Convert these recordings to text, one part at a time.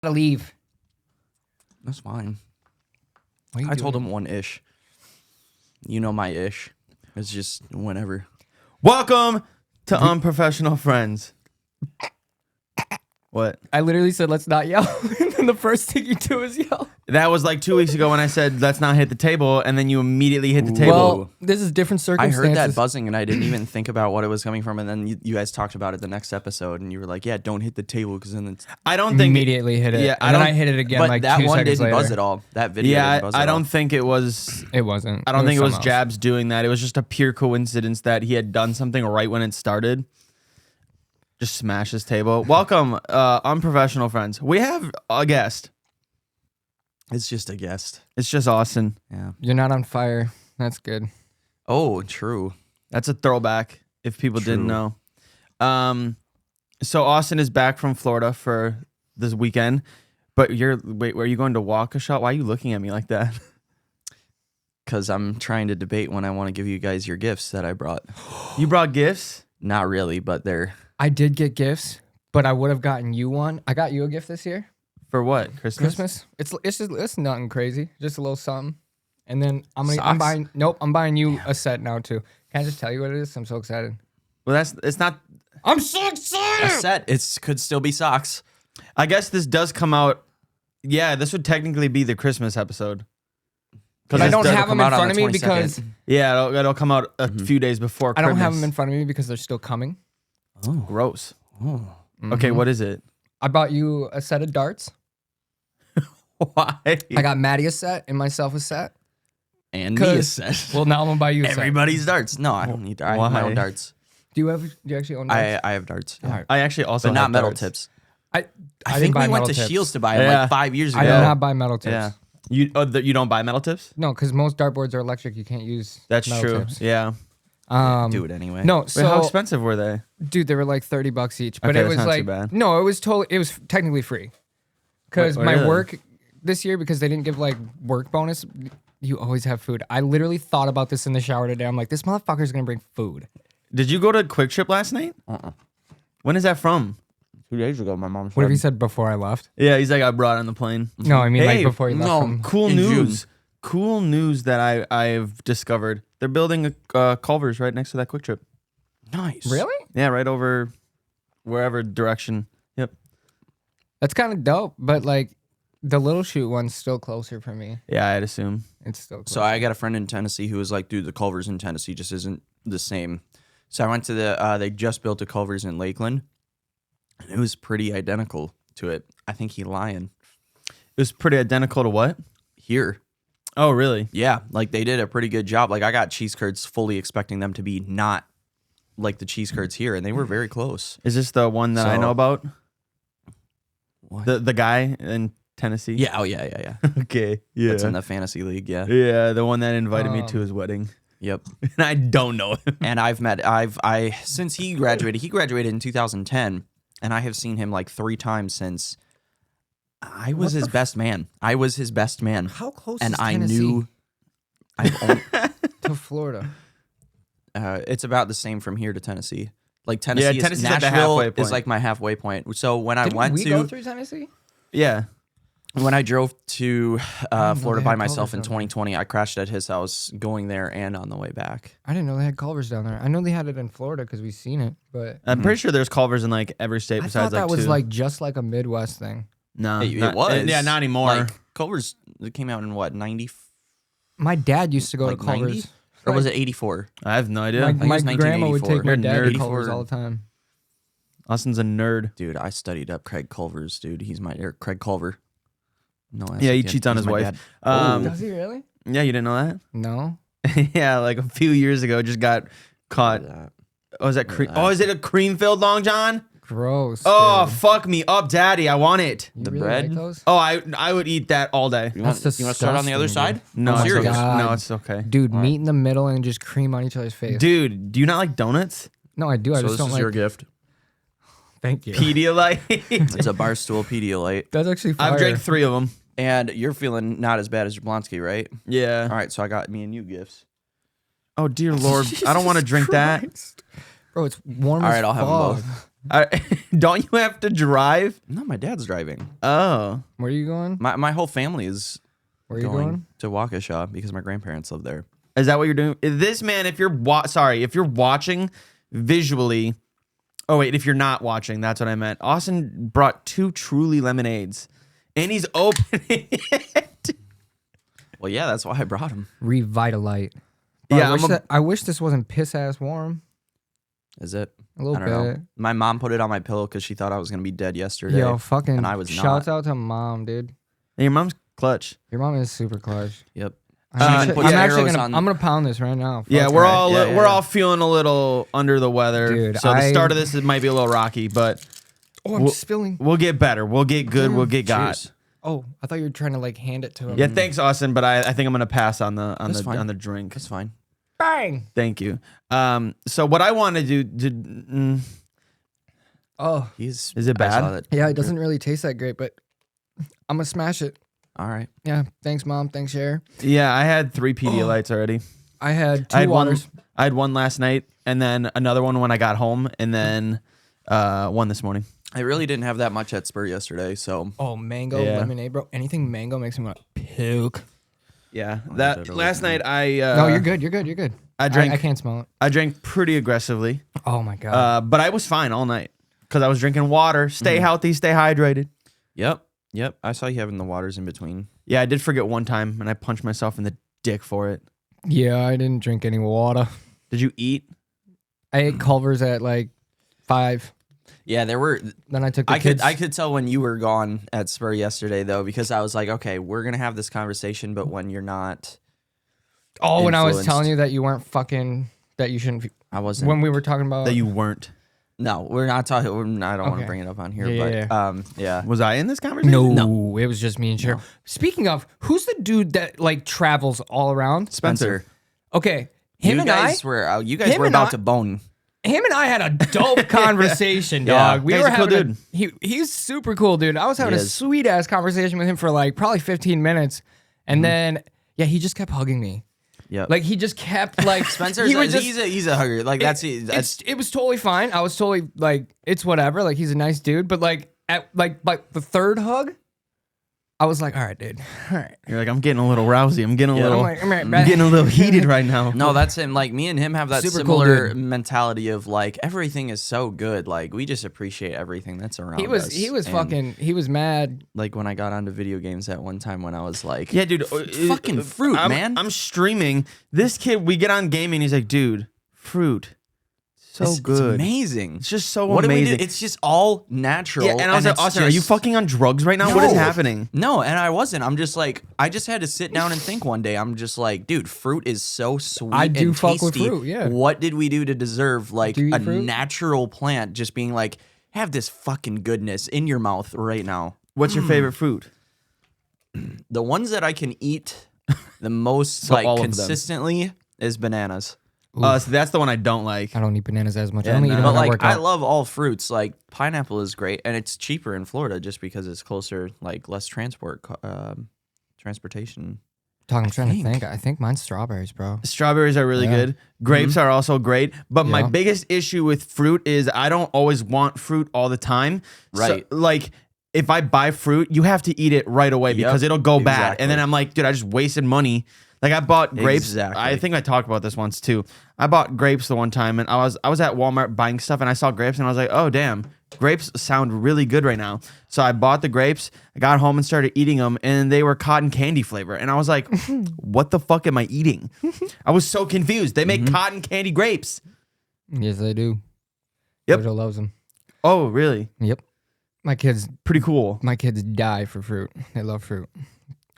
to leave. That's fine. I told him one-ish. You know my ish. It's just whenever. Welcome to Unprofessional Friends. What? I literally said, let's not yell. And then the first thing you do is yell. That was like 2 weeks ago when I said, let's not hit the table, and then you immediately hit the table. Well, this is different I circumstances. heard that buzzing and I didn't even think about what it was coming from. And then you guys talked about it the next episode, and you were like, "Yeah, don't hit the table because then it's." I don't think immediately hit it. Yeah, and then I hit it again But like that 2 one seconds didn't later. buzz at all. That video. Yeah, didn't buzz I at all. don't think it was. It wasn't. I don't think it was something else. Jabs doing that. It was just a pure coincidence that he had done something right when it started. Just smash his table. Welcome, Unprofessional Friends. We have a guest. It's just a guest. It's just Austin. Yeah. You're not on fire. That's good. Oh, true. That's a throwback, if people didn't True. know. So Austin is back from Florida for this weekend. But wait, are you going to Waukesha? Why are you looking at me like that? Because I'm trying to debate when I want to give you guys your gifts that I brought. You brought gifts? Not really, but they're. I did get gifts, but I would have gotten you one. I got you a gift this year. For what? Christmas? It's nothing crazy. Just a little something. And then I'm Socks? buying you a set now too. Can I just tell you what it is? I'm so excited. Well, it's not. I'm so A excited. set. It could still be socks. I guess this does come out. Yeah, this would technically be the Christmas episode. But I don't It'll have them come in out on front of the me 22nd. because Yeah, it'll come out a few days before I Christmas. don't have them in front of me because they're still coming. Oh. Gross. Oh. Okay, what is it? I bought you a set of darts. Why? I got Maddie a set and myself a set. And me a 'Cause- set. Well, now I'm gonna buy you a set. Everybody's darts. No, I don't need darts. I have my Why? own darts. Do you actually own darts? I have darts. Yeah. All right. I actually also But not have metal darts. tips. I I didn't think buy we went metal to tips. Shields to buy them Yeah. like 5 years ago. I did not buy metal tips. Yeah. You don't buy metal tips? No, because most dartboards are electric. You can't use That's metal true. tips. Yeah. Do it anyway. No, Wait, how so expensive were they? dude, they were like $30 each, but Okay, it that's was not too like bad. no, it was technically free. Because Wait, my really? work this year, because they didn't give like work bonus, you always have food. I literally thought about this in the shower today. I'm like, this motherfucker's gonna bring food. Did you go to Quick Trip last night? When is that from? 2 days ago, my mom said. What if he said before I left? Yeah, he's like, I brought it on the plane. No, I mean Hey, like before he left. no. From, Cool In news. June. Cool news that I've discovered. They're building a Culver's right next to that Quick Trip. Nice. really? Yeah, right over wherever direction. Yep. That's kind of dope, but like the Little Shoot one's still closer for me. Yeah, I'd assume. It's still closer. So I got a friend in Tennessee who was like, dude, the Culver's in Tennessee just isn't the same. So I went to they just built a Culver's in Lakeland. And it was pretty identical to it. I think he lying. It was pretty identical to what? Here. Oh, really? Yeah, like they did a pretty good job. Like I got cheese curds fully expecting them to be not like the cheese curds here, and they were very close. Is this the one that I So- know about? What? The guy in Tennessee? Yeah, oh yeah. Okay. Yeah. That's in the fantasy league, yeah. Yeah, the one that invited me to his wedding. Yep. And I don't know him. And since he graduated in 2010, and I have seen him like 3 times since. I was his best man. I was his best man. How close And is I Tennessee knew I've only, to Florida? it's about the same from here to Tennessee. Like Tennessee, Tennessee's is, like the Nashville halfway point. is like my halfway point. So when I Didn't went we to go through Tennessee? Yeah. when I drove to know Florida they by had myself Culver's in down there. 2020, I crashed at his house going there and on the way back. I didn't know they had Culver's down there. I know they had it in Florida because we've seen it, but I'm pretty sure there's Culver's in like every state I besides thought that like was 2. like just like a Midwest thing. No. It was. Yeah, not anymore. Like Culver's it came out in what, 90? My dad used to go Like to Culver's. 90? Or was it 84? I have no idea. My, it my was grandma would take 1984. my You're a dad to nerd. Culver's all the time. Austin's a nerd. Dude, I studied up Craig Culver's, dude. He's my Craig Culver. No, that's Yeah, he a kid. cheats on He's his my wife. dad. Does he really? Yeah, you didn't know No. that? Yeah, like a few years ago, just got caught. Oh, is that cream? Oh, is it a cream-filled Long John? Gross. Oh, dude. fuck me up, daddy. I want it. You the really bread? like those? Oh, I would eat that all day. You want That's to start on the other disgusting, side? No, I'm it's serious. okay. God. No, it's okay. Dude, meat in the middle and just cream on each other's face. Dude, do you not like donuts? No, I do. I So just this don't is like. your gift. Thank you. Pedialyte. It's a Barstool Pedialyte. That's actually fire. I've drank 3 of them. And you're feeling not as bad as Jablonski, right? Yeah. All right, so I got me and you gifts. Oh, dear Lord. I don't want to drink that. Bro, it's warm All as right, I'll have them fuck. both. Don't you have to drive? No, my dad's driving. Oh. Where are you going? My whole family is Where are you going going? to Waukesha because my grandparents live there. Is that what you're doing? This man, if you're if you're watching visually. Oh wait, if you're not watching, that's what I meant. Austin brought 2 Truly lemonades, and he's opening it. Well, yeah, that's why I brought him. Revitalite. Bro, Yeah, I wish this wasn't piss ass warm. Is it? A little I don't bit. know. My mom put it on my pillow because she thought I was gonna be dead yesterday. Yo, fucking and I was shouts not. out to mom, dude. And your mom's clutch. Your mom is super clutch. Yep. I'm puts actually arrows gonna on- I'm gonna pound this right now. Yeah, Fuck we're it. all Yeah, yeah, we're yeah. all feeling a little under the weather. Dude, so the start of this might be a little rocky, but Oh, I'm spilling. we'll get better. We'll get good. We'll get got. Cheers. Oh, I thought you were trying to like hand it to him. Yeah, thanks, Austin. But I think I'm gonna pass on the That's fine. on the drink. That's fine. Bang. Thank you. So what I want to do, Oh, Is it bad? yeah, it doesn't really taste that great, but I'm gonna smash it. All right. Yeah, thanks, mom. Thanks, Cher. yeah, I had 3 Pedialites already. I had I 2 had waters. I had one last night, and then another one when I got home, and then one this morning. I really didn't have that much at Spur yesterday, so Oh, mango Yeah. lemonade, bro. Anything mango makes me want to puke. Yeah, Oh, that that last really- night I No, you're good. You're good. You're good. I drank I can't smell it. I drank pretty aggressively, Oh my god. but I was fine all night because I was drinking water. Stay healthy, stay hydrated. Yep. I saw you having the waters in between. Yeah, I did forget one time, and I punched myself in the dick for it. Yeah, I didn't drink any water. Did you eat? I ate Culver's at like 5. Yeah, there were. Then I took the I kids. could tell when you were gone at Spur yesterday though, because I was like, okay, we're gonna have this conversation, but when you're not, Oh, when I was influenced. telling you that you weren't fucking, that you shouldn't. I wasn't. When we were talking about That you weren't. No, we're not talking. I don't want Okay. to bring it up on here, Yeah, but yeah. Was I in this conversation? No, it was just me and Cher. Speaking of, who's the dude that like travels all around? Spencer. Okay, him you and guys were him were and about I- to bone. him and I had a dope conversation, Yeah. dog. We He's were a cool having dude. he's super cool, dude. I was having a He is. sweet ass conversation with him for like probably 15 minutes, and then yeah, he just kept hugging me. Yeah, Like he just kept like Spencer's he would just- he's a hugger. Like that's it was totally fine. I was totally like, it's whatever. Like he's a nice dude, but like at like the third hug, I was like, all right, dude, all right. You're like, I'm getting a little rousy. I'm getting a Yeah. little. I'm right I'm back. getting a little heated right now. No, that's him. Like me and him have that Super cool similar dude. mentality of like everything is so good. Like we just appreciate everything that's around He us. was And, fucking he was mad. like when I got onto video games at one time when I was like, Yeah, dude. fucking fruit, man. I'm streaming. This kid, we get on gaming. He's like, dude, fruit. So it's good. amazing. It's just so What do we amazing. do? It's just all natural. Yeah, and I was like, it's Austin, are you just- fucking on drugs right now? What is No. happening? No, and I wasn't. I'm just like, I just had to sit down and think one day. I'm just like, dude, fruit is so sweet. I do and fuck with tasty. fruit, yeah. What did we do to deserve like Do you eat a fruit? natural plant just being like, have this fucking goodness in your mouth right now? What's your favorite fruit? The ones that I can eat the most So like all of them. consistently is bananas. So that's the one I don't like. I don't eat bananas as much. Yeah, I only eat no. them But when I like work I out. love all fruits. Like pineapple is great, and it's cheaper in Florida just because it's closer, like less transportation. Dog, I'm trying to think. think. I think mine's strawberries, bro. Strawberries are really Yeah. good. Grapes are also great. But my Yeah. biggest issue with fruit is I don't always want fruit all the time. So, Right. like, if I buy fruit, you have to eat it right away because it'll go bad. And then exactly. I'm like, dude, I just wasted money. Like I bought grapes. Exactly. I think I talked about this once too. I bought grapes the one time, and I was at Walmart buying stuff, and I saw grapes, and I was like, oh damn, grapes sound really good right now. So I bought the grapes. I got home and started eating them, and they were cotton candy flavor, and I was like, what the fuck am I eating? I was so confused. They make cotton candy grapes. Yes, they do. Yep. Jojo loves them. Oh really? Yep. My kids Pretty cool. die for fruit. They love fruit.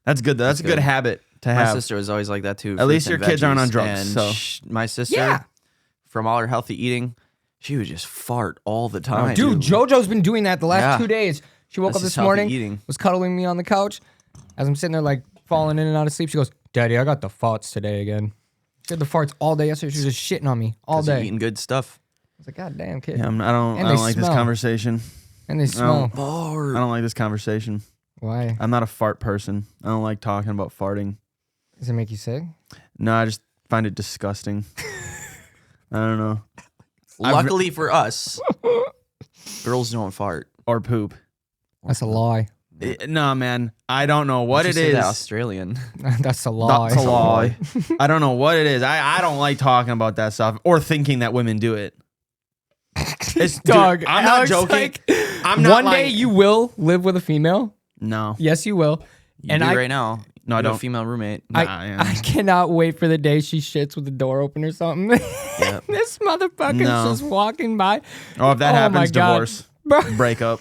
That's good though. That's a good good. habit to My have. sister was always like that too. At least fruits your and kids aren't on veggies. drugs, And so. my sister, Yeah. from all her healthy eating, she would just fart all the time. Dude, JoJo's been doing that the last Yeah. 2 days. She woke That's up just this healthy morning, eating. was cuddling me on the couch. As I'm sitting there like falling in and out of sleep, she goes, Daddy, I got the farts today again. She had the farts all day yesterday. She was just shitting on me all 'Cause you're day. eating good stuff. I was like, God damn, kid. Yeah, I don't And they like this smell. conversation. And they smell. I don't like this conversation. Why? I'm not a fart person. I don't like talking about farting. Does it make you sick? No, I just find it disgusting. I don't know. Luckily for us, Girls don't fart. or poop. That's a lie. No, man. I don't know what Did it you say is. that Australian. That's a lie. That's a lie. I don't know what it is. I don't like talking about that stuff or thinking that women do it. It's, Dog, dude, I'm not Alex, joking. like, I'm not one lying. day you will live with a female. No. Yes, you will. You And do I- right now. No, I You have don't. a female roommate. Nah, I yeah. cannot wait for the day she shits with the door open or something. Yep. This motherfucker's No. just walking by. Oh, if that Oh my happens, God. divorce, Bro. breakup.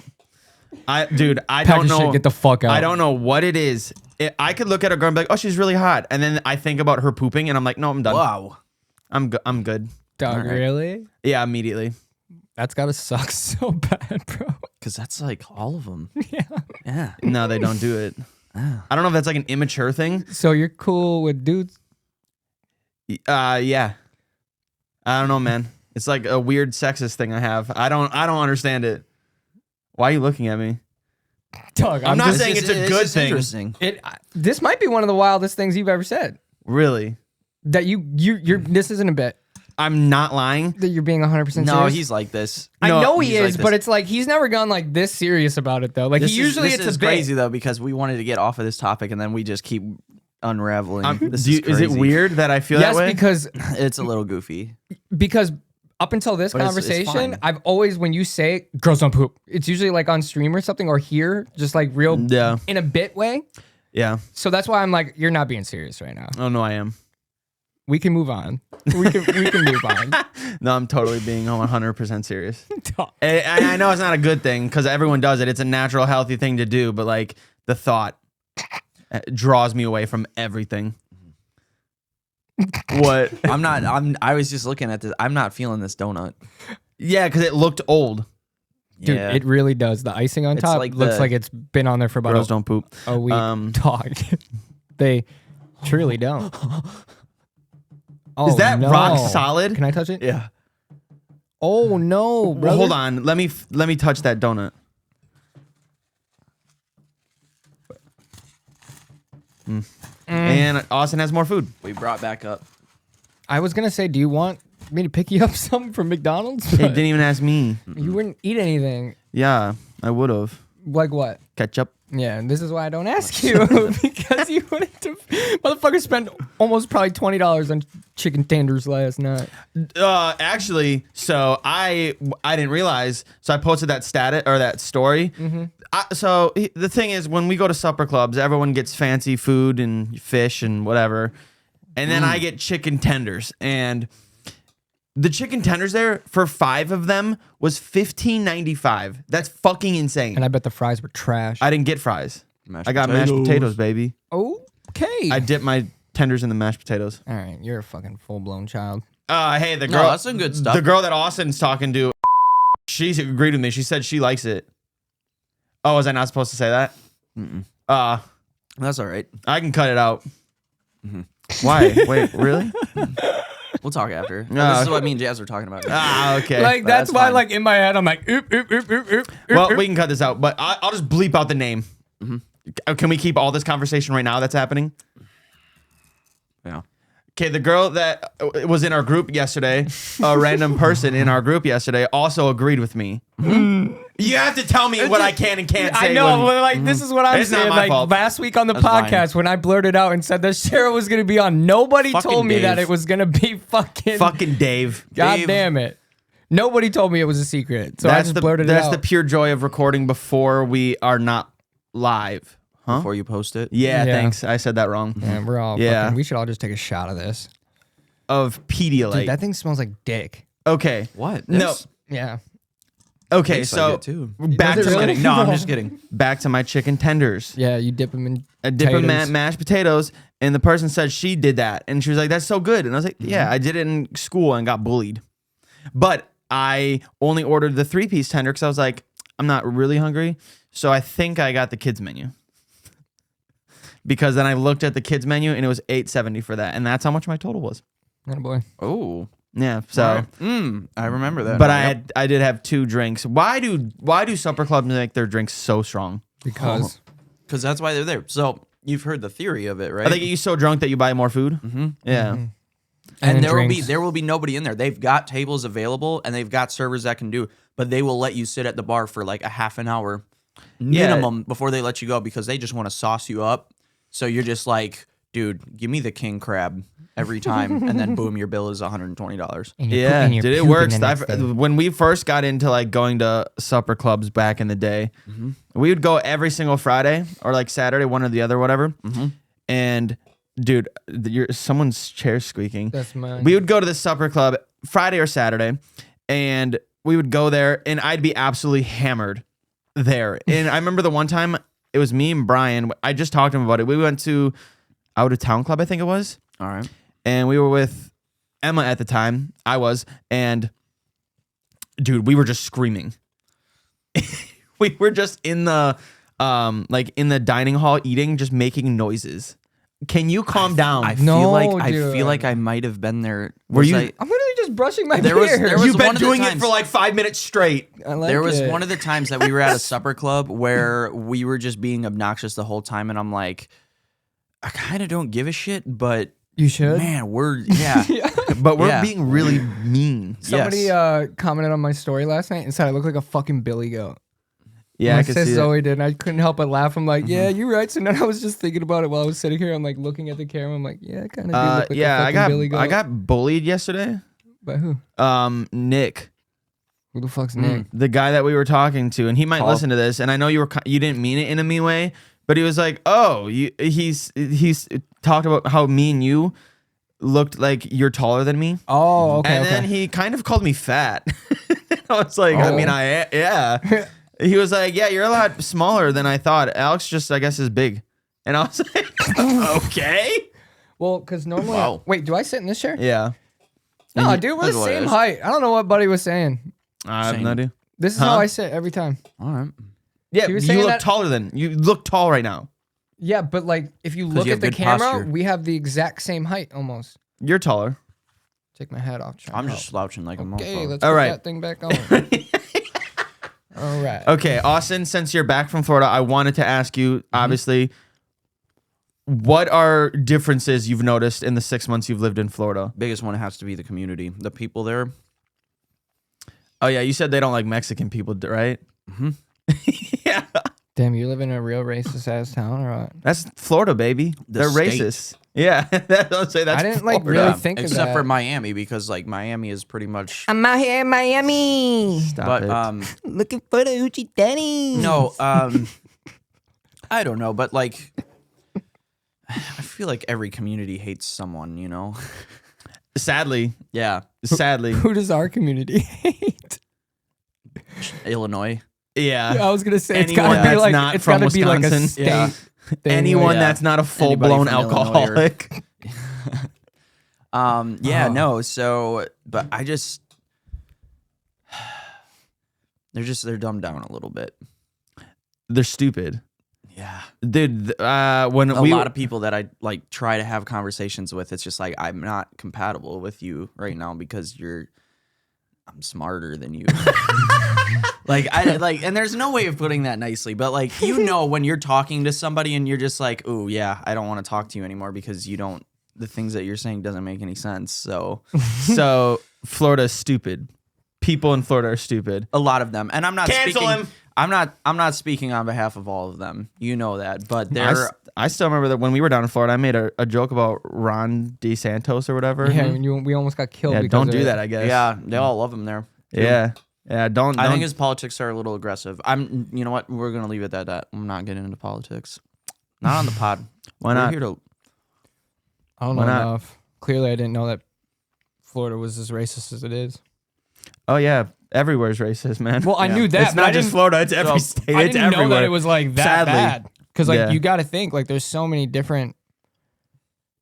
I don't Pack your know. shit, get the fuck out. I don't know what it is. I could look at a girl and be like, "Oh, she's really hot," and then I think about her pooping, and I'm like, "No, I'm done. Wow. I'm good." Dog, All right. really? Yeah, immediately. That's gotta suck so bad, bro. Because that's like all of them. Yeah. Yeah. No, they don't do it. Ah. I don't know if that's like an immature thing. So you're cool with dudes? Yeah. I don't know, man. It's like a weird sexist thing I have. I don't understand it. Why are you looking at me? Dog, I'm not just- saying it's a good just thing. Interesting. This might be one of the wildest things you've ever said. Really? That you're. This isn't a bit. I'm not lying. That you're being 100% serious. No, he's like this. I No, know he he's like is, this. but it's like he's never gone like this serious about it though. Like This he usually is, it's this is a bit. crazy though because we wanted to get off of this topic and then we just keep unraveling. This Is crazy. it weird that I feel Yes, that way? because It's a little goofy. up until this But it's conversation, fine. I've always when you say girls don't poop, it's usually like on stream or something or here, just like real Yeah. in a bit way. Yeah. So that's why I'm like, you're not being serious right now. Oh no, I am. We can move on. We can move on. No, I'm totally being 100% serious. And I know it's not a good thing because everyone does it. It's a natural, healthy thing to do, but like the thought draws me away from everything. What? I was just looking at this. I'm not feeling this donut. Yeah, because it looked old. Dude, Yeah. it really does. The icing on It's top like looks the- like it's been on there for about Girls don't poop. a week. Um, Dog. They truly don't. Oh, Is that no. rock solid? Can I touch it? Yeah. Oh no, bro. Well, hold on. Let me touch that donut. And Austin has more food. We brought back up. I was gonna say, do you want me to pick you up something from McDonald's? He But didn't even ask me. you wouldn't eat anything. Yeah, I would have. Like what? Ketchup. Yeah, and this is why I don't ask you because you wouldn't. Motherfucker spent almost probably $20 on chicken tenders last night. Actually, so I didn't realize. So I posted that status or that story. So the thing is, when we go to supper clubs, everyone gets fancy food and fish and whatever, and then I get chicken tenders. And the chicken tenders there for 5 of them was $15.95. That's fucking insane. And I bet the fries were trash. I didn't get fries. Mashed I got mashed potatoes, baby. Okay. I dipped my tenders in the mashed potatoes. All right, you're a fucking full blown child. Hey, the No, girl. that's some good stuff. The girl that Austin's talking to, she agreed with me. She said she likes it. Oh, was I not supposed to say that? That's all right. I can cut it out. Why? Wait, really? We'll talk after. No. This is what me and Jazz were talking about. Okay. Like But that's that's why, fine. like in my head, I'm like, oop, oop, oop, oop, oop, Well, oop. we can cut this out, but I'll just bleep out the name. Can we keep all this conversation right now that's happening? Yeah. Okay, the girl that was in our group yesterday, a random person in our group yesterday, also agreed with me. You have to tell me what I can and can't say. I know, when- but like this is what I'm It's not saying. my Like fault. last week on the That's fine. podcast when I blurted out and said that Cheryl was gonna be on, nobody Fucking told me that Dave. it was gonna be fucking. Fucking Dave. God Dave. damn it! Nobody told me it was a secret, so I just blurted it That's out. the pure joy of recording before we are not live. Huh? Before you post it. Yeah, Yeah. thanks. I said that wrong. Man, we're all. Yeah. Fucking, we should all just take a shot of this. Of Pedialyte. Dude, that thing smells like dick. Okay. What? No. This Yeah. Okay, tastes so like it too. back Does to it my, really? No, I'm just kidding. back to my chicken tenders. Yeah, you dip them in. I dip in potatoes. mashed potatoes, and the person said she did that, and she was like, "That's so good," and I was like, "Yeah, I did it in school and got bullied," but I only ordered the 3-piece tender because I was like, I'm not really hungry, so I think I got the kids menu. Because then I looked at the kids menu and it was $8.70 for that, and that's how much my total was. Oh boy. Oh. Yeah, so. I remember that. But now. I did have 2 drinks. Why do supper clubs make their drinks so strong? Because Because that's why they're there. So you've heard the theory of it, right? They get you so drunk that you buy more food. Yeah. and And there drinks. will be nobody in there. They've got tables available and they've got servers that can do. but they will let you sit at the bar for like a half an hour minimum before they let you go because they just want to sauce you up. So you're just like, dude, give me the king crab every time, and then boom, your bill is $120. Yeah, dude, it works. When we first got into like going to supper clubs back in the day, we would go every single Friday or like Saturday, one or the other, whatever. And dude, someone's chair squeaking. That's mine. We would go to the supper club Friday or Saturday, and we would go there, and I'd be absolutely hammered there. And I remember the one time it was me and Brian. I just talked to him about it. We went to Out of Town Club, I think it was. All right. And we were with Emma at the time. I was. And dude, we were just screaming. We were just in the like in the dining hall eating, just making noises. Can you calm down? I No, feel like I might have been there. Were you? I'm literally just brushing my There beard. was You've been one of the doing it times- for like 5 minutes straight. I like There was it. one of the times that we were at a supper club where we were just being obnoxious the whole time, and I'm like, I kind of don't give a shit, but You should. man, we're But we're Yeah. being really mean. Somebody Yes. commented on my story last night and said I look like a fucking billy goat. Yeah, My I can sis see it. Zoe did, and I couldn't help but laugh. I'm like, yeah, you're right. So then I was just thinking about it while I was sitting here. I'm like looking at the camera. I'm like, yeah, I kind of do look like a Yeah, fucking billy goat. I got bullied yesterday. By who? Nick, Who the fuck's Nick? the guy that we were talking to, and he might Paul. listen to this. And I know you didn't mean it in a mean way, but he was like, "Oh, he's talked about how me and you looked like you're taller than me." Oh, okay. And then he kind of called me fat. I was like, I Oh. mean, yeah. He was like, yeah, you're a lot smaller than I thought. Alex just, I guess, is big. And I was like, okay. Well, because normally, Wow. wait, do I sit in this chair? Yeah. No, dude, we're That's the what it same is. height. I don't know what Buddy was saying. I have Same. no idea. This is Huh? how I sit every time. all right. Yeah, He was you saying look that- taller you look tall right now. Yeah, but like if you look you at have the good camera, posture. we have the exact same height almost. You're taller. Take my hat off. try I'm and just help. slouching like a Okay, motherfucker. let's All put right. that thing back on. All right. Okay, Austin, since you're back from Florida, I wanted to ask you, obviously, what are differences you've noticed in the 6 months you've lived in Florida? Biggest one has to be the community. The people there. Oh, yeah, you said they don't like Mexican people, right? Yeah. Damn, you live in a real racist ass town, or what? That's Florida, baby. The They're state. racist. Yeah, I'd say that's I didn't like Florida. really think of Except that. for Miami, because like Miami is pretty much. I'm out here in Miami, Stop But it. looking for the Uchi Danny. no, I don't know, but like, I feel like every community hates someone, you know? Sadly, Yeah, sadly, Who does our community hate? Illinois. yeah. I was gonna say it's Anyone gotta be that's like not it's from gotta be like a Wisconsin. state. Yeah. thing, Anyone like- that's not a full Anybody blown from Illinois or- alcoholic. Yeah, Oh. no. So, but I just, they're dumbed down a little bit. They're stupid, Yeah. dude. When A we lot of people that I like try to have conversations with, it's just like I'm not compatible with you right now because I'm smarter than you. And there's no way of putting that nicely, but like you know when you're talking to somebody and you're just like, oh yeah, I don't want to talk to you anymore because the things that you're saying doesn't make any sense. So so Florida is stupid. People in Florida are stupid. a lot of them, and I'm not Cancel speaking. him. I'm not speaking on behalf of all of them. You know that, but I still remember that when we were down in Florida, I made a joke about Ron DeSantos or whatever. Yeah, we almost got killed. Yeah, because don't of do it. that. I guess. yeah, they all love him there. Yeah. Yeah. Don't. I think his politics are a little aggressive. You know what? We're gonna leave it at that. I'm not getting into politics. Not on the pod. Why We're not? here to- I don't know Why not? enough. Clearly, I didn't know that Florida was as racist as it is. Oh yeah. Everywhere's racist, man. Well, I Yeah. knew that. it's but I not just didn't- Florida. It's every So, state. I It's didn't know everywhere. that it was like that Sadly. bad. Because like Yeah. you got to think like there's so many different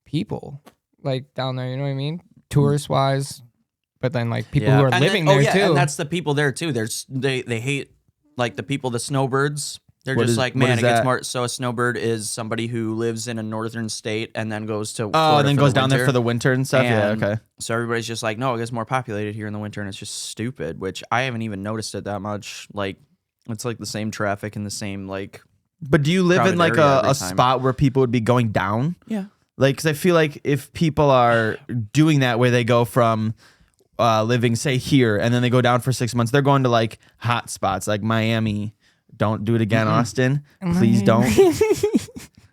people like down there. You know what I mean? Tourist wise, but then like people who are And living then- there yeah, too. and that's the people there too. They hate like the people, the snowbirds. They're What just is- like, what man, is it gets that? more. So a snowbird is somebody who lives in a northern state and then goes to Oh, Florida and then for goes the down there winter. for the winter and stuff. And Yeah. Okay. So everybody's just like, no, it gets more populated here in the winter, and it's just stupid. Which I haven't even noticed it that much. Like it's like the same traffic and the same like. But do you live in crowded like area a every time. spot where people would be going down? Yeah. Like, because I feel like if people are doing that, where they go from living, say, here, and then they go down for 6 months. They're going to like hot spots like Miami. Don't do it again, Austin. Please don't.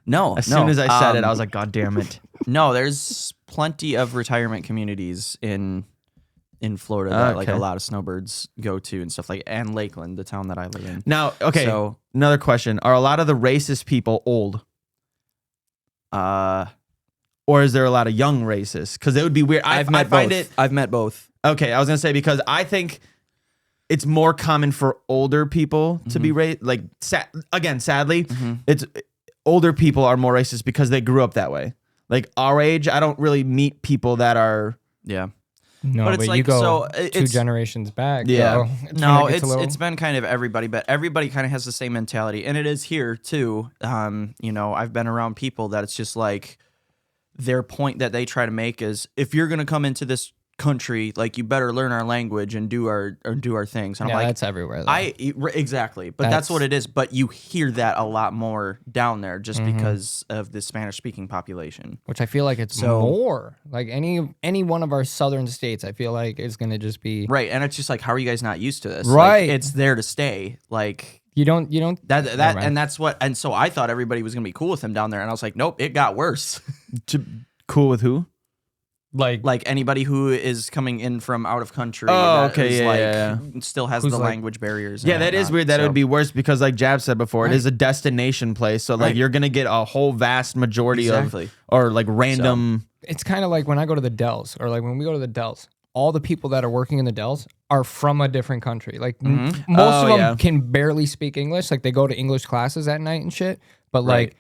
No. As soon as I said it, I was like, God damn it. No, there's plenty of retirement communities in Florida that like a lot of snowbirds go to and stuff like, and Lakeland, the town that I live in. Now, okay. So another question: are a lot of the racist people old, or is there a lot of young racists? Because it would be weird. I've met both. Okay, I was gonna say because I think it's more common for older people to be like. Sadly, it's older people are more racist because they grew up that way. Like our age, I don't really meet people that are. Yeah. No, But it's but like- you go so two it's- generations back. Yeah. Bro. No, when it gets a little- it's been kind of everybody, but everybody kind of has the same mentality, and it is here too. I've been around people that it's just like their point that they try to make is if you're gonna come into this country, like you better learn our language and do our things. And yeah, I'm like, that's everywhere. Though. Exactly, but that's what it is. But you hear that a lot more down there just because of the Spanish speaking population. Which I feel like it's more like any one of our southern states. I feel like is going to just be Right, and it's just like, how are you guys not used to this? Right. Like, it's there to stay. Like you don't that, Never mind. and that's what. And so I thought everybody was gonna be cool with him down there, and I was like, nope, it got worse. Cool with who? Like anybody who is coming in from out of country. Oh, that okay, is, yeah, still has Who's the like- language barriers. Yeah, and that is whatnot, weird that it so- would be worse because, like Jab said before, it is a destination place. So, like, Right. you're going to get a whole vast majority Exactly. or like random. it's kind of like when I go to the Dells or like when we go to the Dells, all the people that are working in the Dells are from a different country. Like most Oh, of them yeah. can barely speak English. Like they go to English classes at night and shit. But like, Right.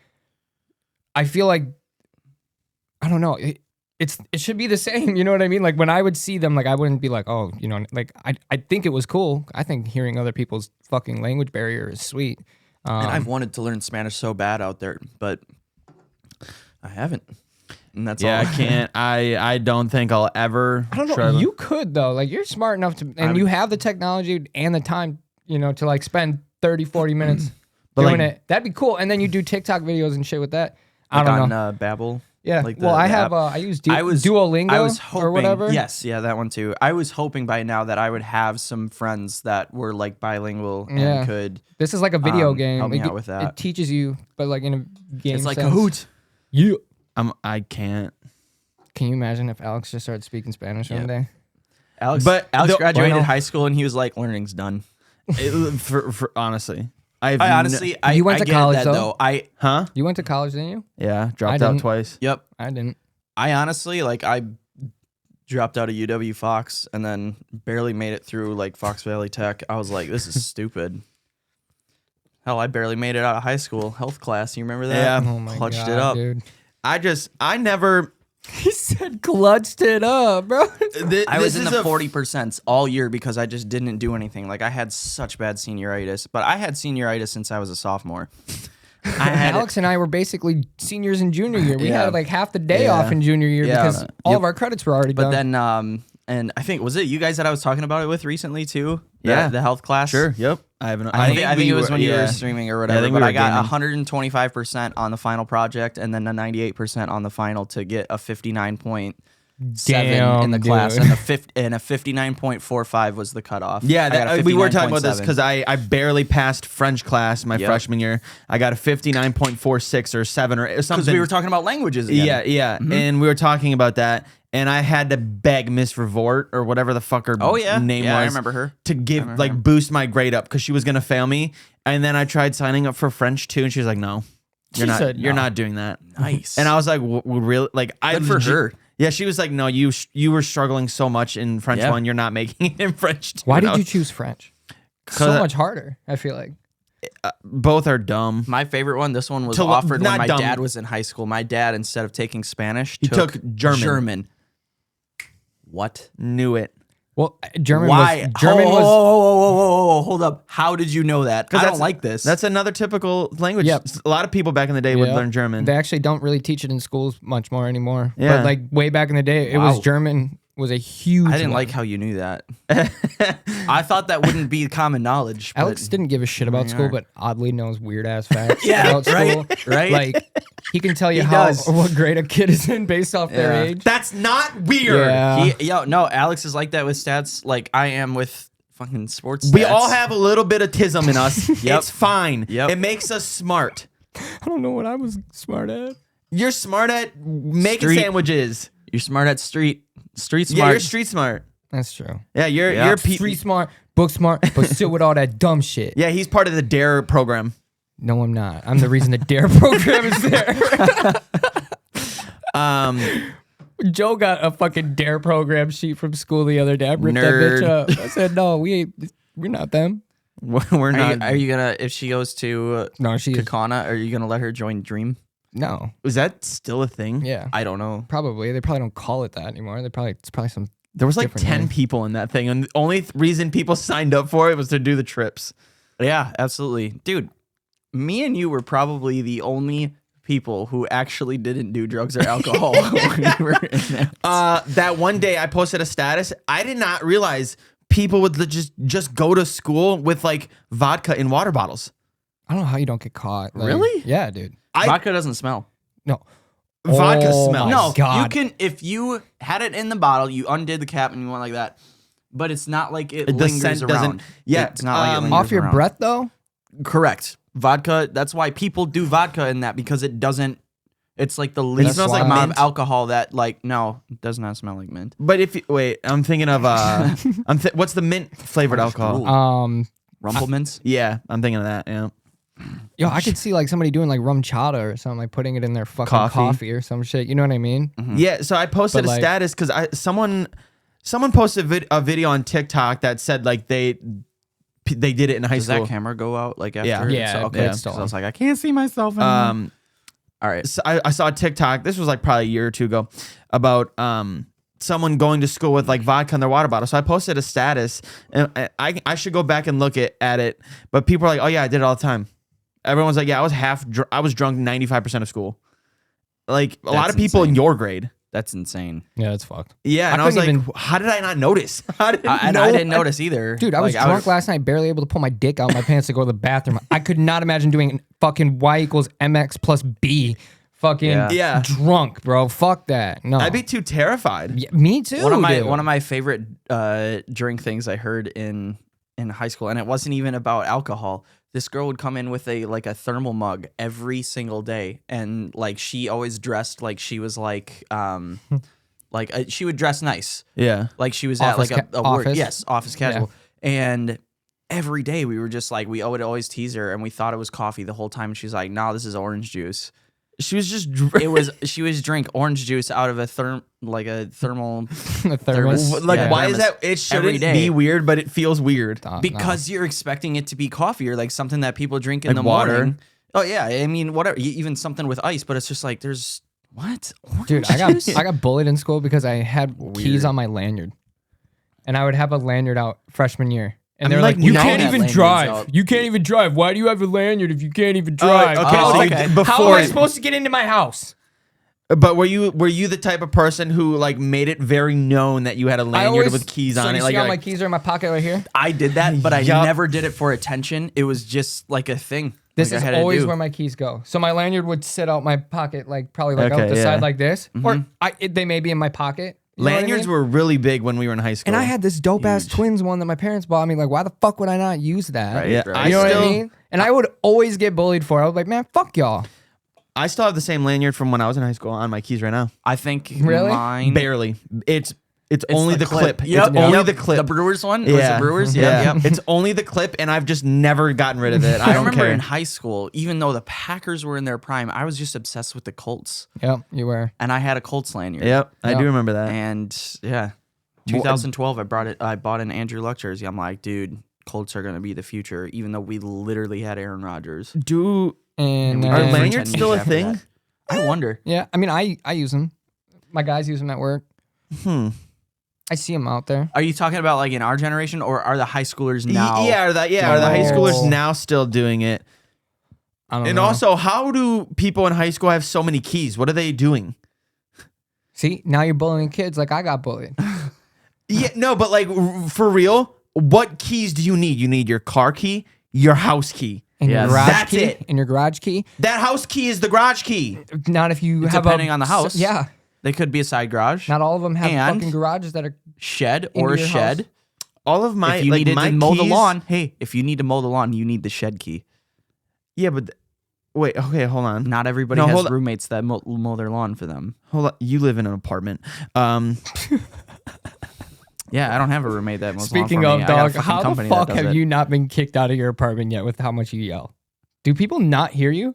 I feel like, I don't know. It should be the same. You know what I mean? Like when I would see them, like I wouldn't be like, oh, you know, like I think it was cool. I think hearing other people's fucking language barrier is sweet. And I've wanted to learn Spanish so bad out there, but I haven't. And that's Yeah, all. I can't. I don't think I'll ever. I don't know. try to- You could though. Like you're smart enough to, and you have the technology and the time, you know, to like spend 30, 40 minutes But, doing like- it. That'd be cool. And then you do TikTok videos and shit with that. I Like don't on know. Babbel. Yeah. like Well, the I have. app. I use I was Duolingo I was hoping, or whatever. Yes, yeah, that one too. I was hoping by now that I would have some friends that were like bilingual Yeah. and could. This is like a video game. help me Like, out with It that. teaches you, but like in a game. It's like sense. Kahoot. You. I can't. Can you imagine if Alex just started speaking Spanish one day? Alex, But Alex the- graduated Bueno. high school and he was like, "Learning's done." For honestly, I honestly, I You went I to get college, that, though? huh? You went to college, didn't you? Yeah, I dropped out didn't. twice. Yep. I didn't. I honestly like I dropped out of UW Fox and then barely made it through like Fox Valley Tech. I was like, this is stupid. Hell, I barely made it out of high school health class. You remember that? Yeah. Oh my Clutched god, it up. dude. I never. He said clutched it up, bro. I was in the 40% all year because I just didn't do anything. Like I had such bad senioritis, but I had senioritis since I was a sophomore. I had Alex and I were basically seniors in junior year. We Yeah. had like half the day Yeah. off in junior year Yeah. because all of our credits were already But done. then, and I think, was it you guys that I was talking about it with recently too? Yeah. The health class? Sure. Yep. I haven't. I think it was when you were yeah. streaming or I whatever. think we but were I got gaming. 125% on the final project and then a 98% on the final to get a 59.7 in the Damn, class. dude. And a 59.45 was the cutoff. Yeah, I got a we were talking about this 59.7. because I barely passed French class my Yep. freshman year. I got a 59.46 or 7 or something. Because we were talking about languages again. Yeah, yeah. And we were talking about that. And I had to beg Miss Revort or whatever the fuck her Oh, yeah. name Yeah, I was. remember her. To give, like, boost my grade up because she was going to fail me. And then I tried signing up for French too. And she was like, no, She said you're no. not doing that. Nice. And I was like, really? Like, I Good for her. Yeah, she was like, no, you were struggling so much in French Yeah. 1, you're not making it in French 2. Why And I did you was- choose French? So 'Cause- much harder, I feel like. Both are dumb. My favorite one, this one was To lo- offered when not my dumb. dad was in high school. My dad, instead of taking Spanish, He took German. What? Knew it. Well, German Why? was German was Whoa, hold up. How did you know that? I don't that's- like this. That's another typical language. Yep. A lot of people back in the day would Yeah. learn German. They actually don't really teach it in schools much more anymore. Yeah. But like way back in the day, it was Wow. German was a huge I didn't one. like how you knew that. I thought that wouldn't be common knowledge. But Alex didn't give a shit about we school, are. but oddly knows weird ass facts Yeah, about school. right? Like He can tell you He how does. or what grade a kid is in based off their Yeah. age. That's not weird. Yeah. No, Alex is like that with stats. Like I am with fucking sports. We stats. all have a little bit of tism in us. Yep. It's fine. Yep. It makes us smart. I don't know what I was smart at. You're smart at making Street. sandwiches. You're smart at street Yeah, smart. you're street smart. That's true. Yeah, you're Yeah. Street smart, book smart, but still with all that dumb shit. Yeah, he's part of the DARE program. No, I'm not. I'm the reason the DARE program is there. Joe got a fucking DARE program sheet from school the other day. I ripped Nerd. that bitch up. I said, no, we're not them. We're Are not. you, are you gonna if she goes to No, she is. Kakana? Are you gonna let her join Dream? No. is that still a thing? Yeah. I don't know. Probably. They probably don't call it that anymore. It's probably some. There was like Different 10 name. people in that thing, and the only reason people signed up for it was to do the trips. Yeah, absolutely, dude. Me and you were probably the only people who actually didn't do drugs or alcohol when we were in that. That one day I posted a status. I did not realize people would just go to school with like vodka in water bottles. I don't know how you don't get caught. Like, Really? Yeah, dude. Vodka doesn't smell. No. Vodka Oh smells. my No, God. you can if you had it in the bottle, you undid the cap and you went like that. But it's not like it The lingers scent around. doesn't- yeah, it's not like it lingers Off your around. breath, though? Correct. Vodka. That's why people do vodka in that because it doesn't. It's like the least smells like amount mint. of alcohol that like no, it does not smell like mint. But if you, wait, I'm thinking of what's the mint flavored alcohol? Ooh. Rumple mints. Yeah, I'm thinking of that. Yeah. Yo, I could see like somebody doing like rum chata or something, like putting it in their fucking coffee or some shit. You know what I mean? Yeah, so I posted But, a like- status because someone posted a video on TikTok that said like they did it in high Does school. that camera go out like after? Yeah. Yeah, So, okay. it's So still I was like, I can't see myself. Anymore. All right. So I saw a TikTok. This was like probably a year or two ago about someone going to school with like vodka in their water bottle. So I posted a status, and I should go back and look at it. But people are like, "Oh yeah, I did it all the time." Everyone's like, "Yeah, I was drunk 95% of school." Like a lot That's of people in insane. your grade. That's insane. Yeah, that's fucked. Yeah, and I, couldn't was like, even- "How did I not notice?" How did I didn't notice either. Dude, I was Like, drunk last night, barely able to pull my dick out of my pants to go to the bathroom. I could not imagine doing fucking Y equals MX plus B. Fucking Yeah. drunk, bro. Fuck that. No. I'd be too terrified. Yeah, me too. one dude. of my favorite drink things I heard in high school, and it wasn't even about alcohol. This girl would come in with a thermal mug every single day, and like she always dressed like she was like she would dress nice, Yeah. like she was Office at like a work, office? yes, office casual, and every day we were just like we would always tease her, and we thought it was coffee the whole time, and she's like, "No, this is orange juice." She was just She was drink orange juice out of a thermal The thermos. like Yeah. why is Thermos that? It every shouldn't day. be weird, but it feels weird. No. because you're expecting it to be coffee or like something that people drink in Like the water. morning. Oh yeah, I mean whatever, even something with ice, but it's just like there's what? Dude, Orange I got bullied in school because I had keys on my lanyard. And I would have a lanyard out freshman year. And they're like, like, you no. can't That even lanyard's drive. out. You can't even drive. Why do you have a lanyard if you can't even drive? okay, How, so like, you- how am before- I supposed to get into my house? But were you the type of person who like made it very known that you had a lanyard with keys so on you it? Like, see you're how my like, keys are in my pocket right here? I did that, but I Yup. never did it for attention. It was just like a thing. This like is I had to always do. where my keys go. So my lanyard would sit out my pocket, like probably like out Okay, the yeah. side like this, or they may be in my pocket. You know what I lanyards mean? were really big when we were in high school. And I had this dope ass twins one that my parents bought me. Like, why the fuck would I not use that? Right, Yeah, right. I You know what I still- mean? And I would always get bullied for it. I was like, man, fuck y'all. I still have the same lanyard from when I was in high school on my keys right now. I think Really? mine. Barely. It's only the clip. Yep, It's only yep. the clip. The Brewers one? Was it Brewers? Yeah. Yep. It's only the clip, and I've just never gotten rid of it. I I don't remember care. in high school, even though the Packers were in their prime, I was just obsessed with the Colts. Yep, you were. And I had a Colts lanyard. Yep, I Yep. do remember that. And yeah, 2012, I bought an Andrew Luck jersey. I'm like, dude, Colts are gonna be the future, even though we literally had Aaron Rodgers. Do And we are did it for lanyards 10 still years a after thing? that. I wonder. yeah, I mean, I use them. My guys use them at work. Hmm. I see them out there. Are you talking about like in our generation, or are the high schoolers now? Yeah, are the high Oh. schoolers now still doing it? I don't And know. also, how do people in high school have so many keys? What are they doing? See, now you're bullying kids like I got bullied. Yeah, no, but like for real, what keys do you need? You need your car key, your house key. And your Yes. garage That's key. it. And your garage key. That house key is the garage key. Not if you have Depending on the house. Yeah. They could be a side garage, Not all of them have And- fucking garages that are. shed, or a Into your shed. house. All of my If you like needed my to mow the keys- lawn, hey, if you need to mow the lawn, you need the shed key. Yeah, but wait. Okay, hold on. Not everybody No, has hold on. roommates that mow their lawn for them. Hold on. You live in an apartment. Yeah, I don't have a roommate that mows the lawn Speaking for of, me. I got a dog, fucking how the company that fuck does have it. you not been kicked out of your apartment yet with how much you yell? Do people not hear you?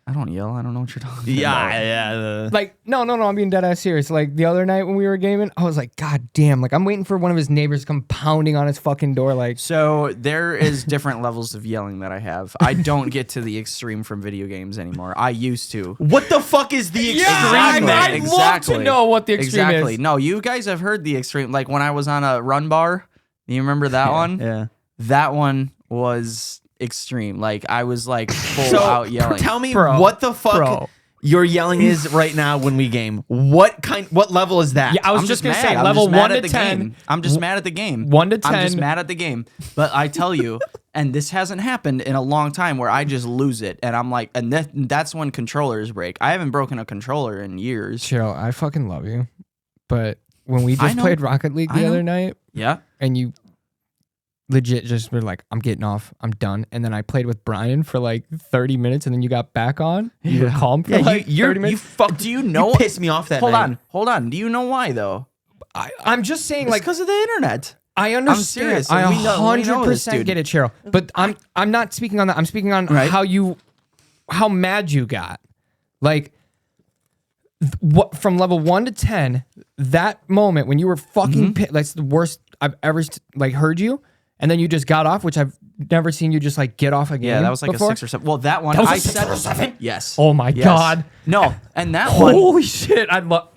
I don't yell. I don't know what you're talking about. yeah. Like, no, I'm being dead ass serious. Like, the other night when we were gaming, I was like, God damn. Like, I'm waiting for one of his neighbors to come pounding on his fucking door. Like, So there is different levels of yelling that I have. I don't get to the extreme from video games anymore. I used to. What the fuck is the extreme? I'd then? love to know what the extreme exactly. is. No, you guys have heard the extreme. Like when I was on a run bar, you remember that one? Yeah. That one was extreme. Like I was like full So out yelling. tell me Bro. what the fuck Bro. your yelling is right now when we game. What level is that? Yeah, I was I'm just going to mad. say, I'm level just mad 1 at to the 10. game. I'm just mad at the game. 1 to I'm just 10. mad at the game. But I tell you, and this hasn't happened in a long time where I just lose it. And I'm like, and that's when controllers break. I haven't broken a controller in years. Cheryl, I fucking love you. But when we I just know. played Rocket League the I know. other night, Yeah. and you legit just were like, I'm getting off, I'm done. And then I played with Brian for like 30 minutes, and then you got back on. You were calm for Yeah, like you 30 minutes. Do you know? You pissed me off that Hold night. on. Do you know why though? I'm just saying, It's like, because of the internet. I understand. serious. I We know this, 100% dude. get it, Cheryl. But I'm not speaking on that. I'm speaking on Right. how mad you got. Like, what from level 1 to 10, that moment when you were fucking pissed, that's the worst I've ever heard you. And then you just got off, which I've never seen you just like get off again. Yeah, that was like before. a 6 or 7. Well, that one That was a I 6 said or 7? Yes. Oh my Yes. God. No, and that one, Holy shit! I love.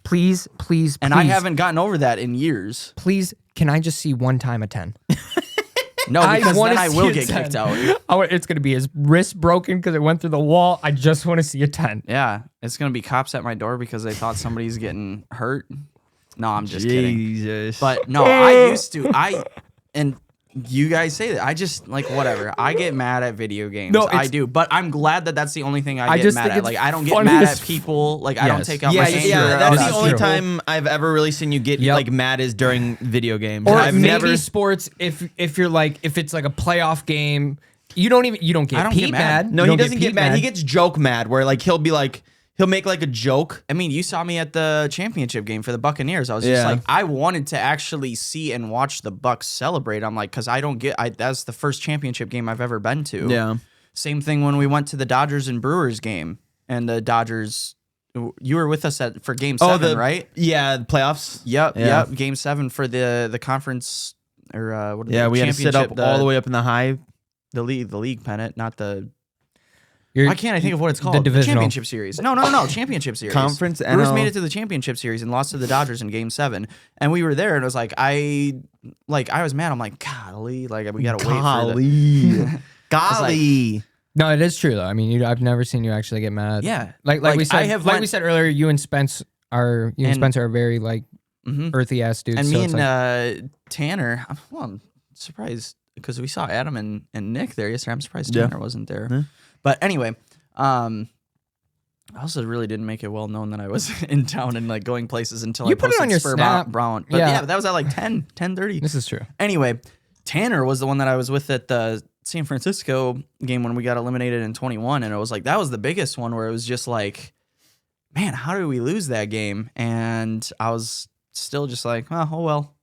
Please, and I haven't gotten over that in years. Please, can I just see one time a 10? No, because wanna then I see will a get 10. kicked out. It's gonna be his wrist broken because it went through the wall. I just want to see a 10. Yeah, it's gonna be cops at my door because they thought somebody's getting hurt. No, I'm just kidding. Jesus. But no, I used to. And you guys say that. I just like whatever. I get mad at video games. No, I it's- do. But I'm glad that that's the only thing I I get just mad think at. it's Like I don't get funny mad as at people. Like I don't Yes. take out yeah, my anger. yeah, that's that's the only true. time I've ever really seen you get Yep. like mad is during video games. Or I've maybe never. sports. If you're like if it's like a playoff game, you don't get I don't get Pete mad. mad. No, You he don't doesn't get Pete mad. He gets joke mad, where like he'll make like a joke. I mean, you saw me at the championship game for the Buccaneers. I was just Yeah. like, I wanted to actually see and watch the Bucks celebrate. I'm like, because that's the first championship game I've ever been to. Yeah. Same thing when we went to the Dodgers and Brewers game, and the Dodgers. You were with us for Game 7, right? Yeah, the playoffs. Yep, Yeah. yep. Game 7 for the conference or what? Yeah, we had to sit up all the way up in the high. the league pennant, not the. You're- Why can't I think of what it's called? The divisional. championship series. No, championship series. Conference Brewers NL. made it to the championship series and lost to the Dodgers in Game 7. And we were there, and it was like I was mad. I'm like, golly, like we gotta wait for the. Golly. No, it is true though. I mean, I've never seen you actually get mad. Yeah, Like we said, I have like went- we said earlier, you and Spencer are very like Mhm. earthy ass dudes. And so me it's and like, Tanner, well, I'm surprised because we saw Adam and Nick there yesterday. I'm surprised Yeah. Tanner wasn't there. Yeah. But anyway, I also really didn't make it well known that I was in town and like going places until You I put it posted on your Spur Snap. Brown. But Yeah. yeah, but that was at like 10:30. this is true. Anyway, Tanner was the one that I was with at the San Francisco game when we got eliminated in 21, and it was like that was the biggest one where it was just like, man, how did we lose that game? And I was still just like, oh well,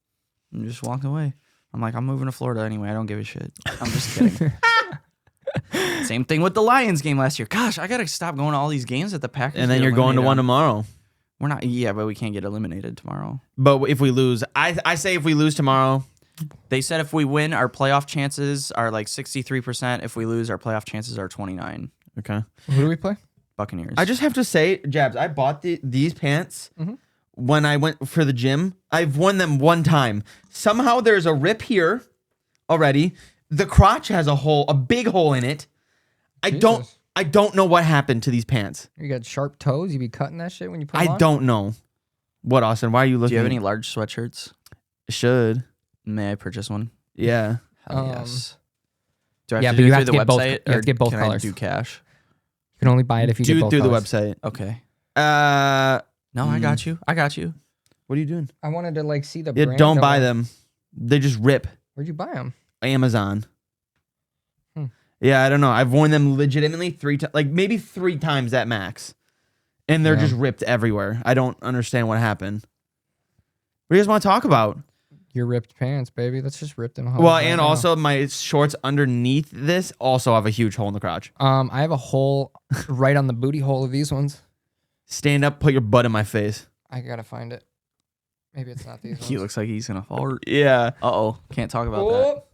and just walked away. I'm like, I'm moving to Florida anyway. I don't give a shit. I'm just kidding. Same thing with the Lions game last year. Gosh, I gotta stop going to all these games at the Packers. And then get you're going to eliminated one on. tomorrow. We're not. Yeah, but we can't get eliminated tomorrow. But if we lose, I say if we lose tomorrow, They said if we win, our playoff chances are like 63%. If we lose, our playoff chances are 29. okay. Who do we play? Buccaneers. I just have to say, Jabs, I bought these pants when I went for the gym. I've worn them one time. Somehow there's a rip here already. The crotch has a big hole in it. I don't know what happened to these pants. You got sharp toes. You be cutting that shit when you put them I on? don't know. What, Austin? Why are you looking? Do you have any large sweatshirts? Should. May I purchase one? Yeah. Hell Um, yes. Do I have Yeah, to but do you it have through to the get both- website? you have or to get both can colors. I do cash? You can only buy it if you get Do both through the colors. website. Okay. Uh, No, I got you. I got you. what are you doing? I wanted to like see the Yeah, brand. don't of buy them. They just rip. Where'd you buy them? Amazon. Hmm. Yeah, I don't know. I've worn them legitimately 3 times, like maybe 3 times at max, and they're Yeah. just ripped everywhere. I don't understand what happened. What do you guys want to talk about? Your ripped pants, baby. Let's just rip them. Well, right and now. also my shorts underneath this also have a huge hole in the crotch. I have a hole right on the booty hole of these ones. Stand up, put your butt in my face. I gotta find it. Maybe it's not these ones. He looks like he's gonna fall. Yeah. Uh-oh. Can't talk about that. Oh,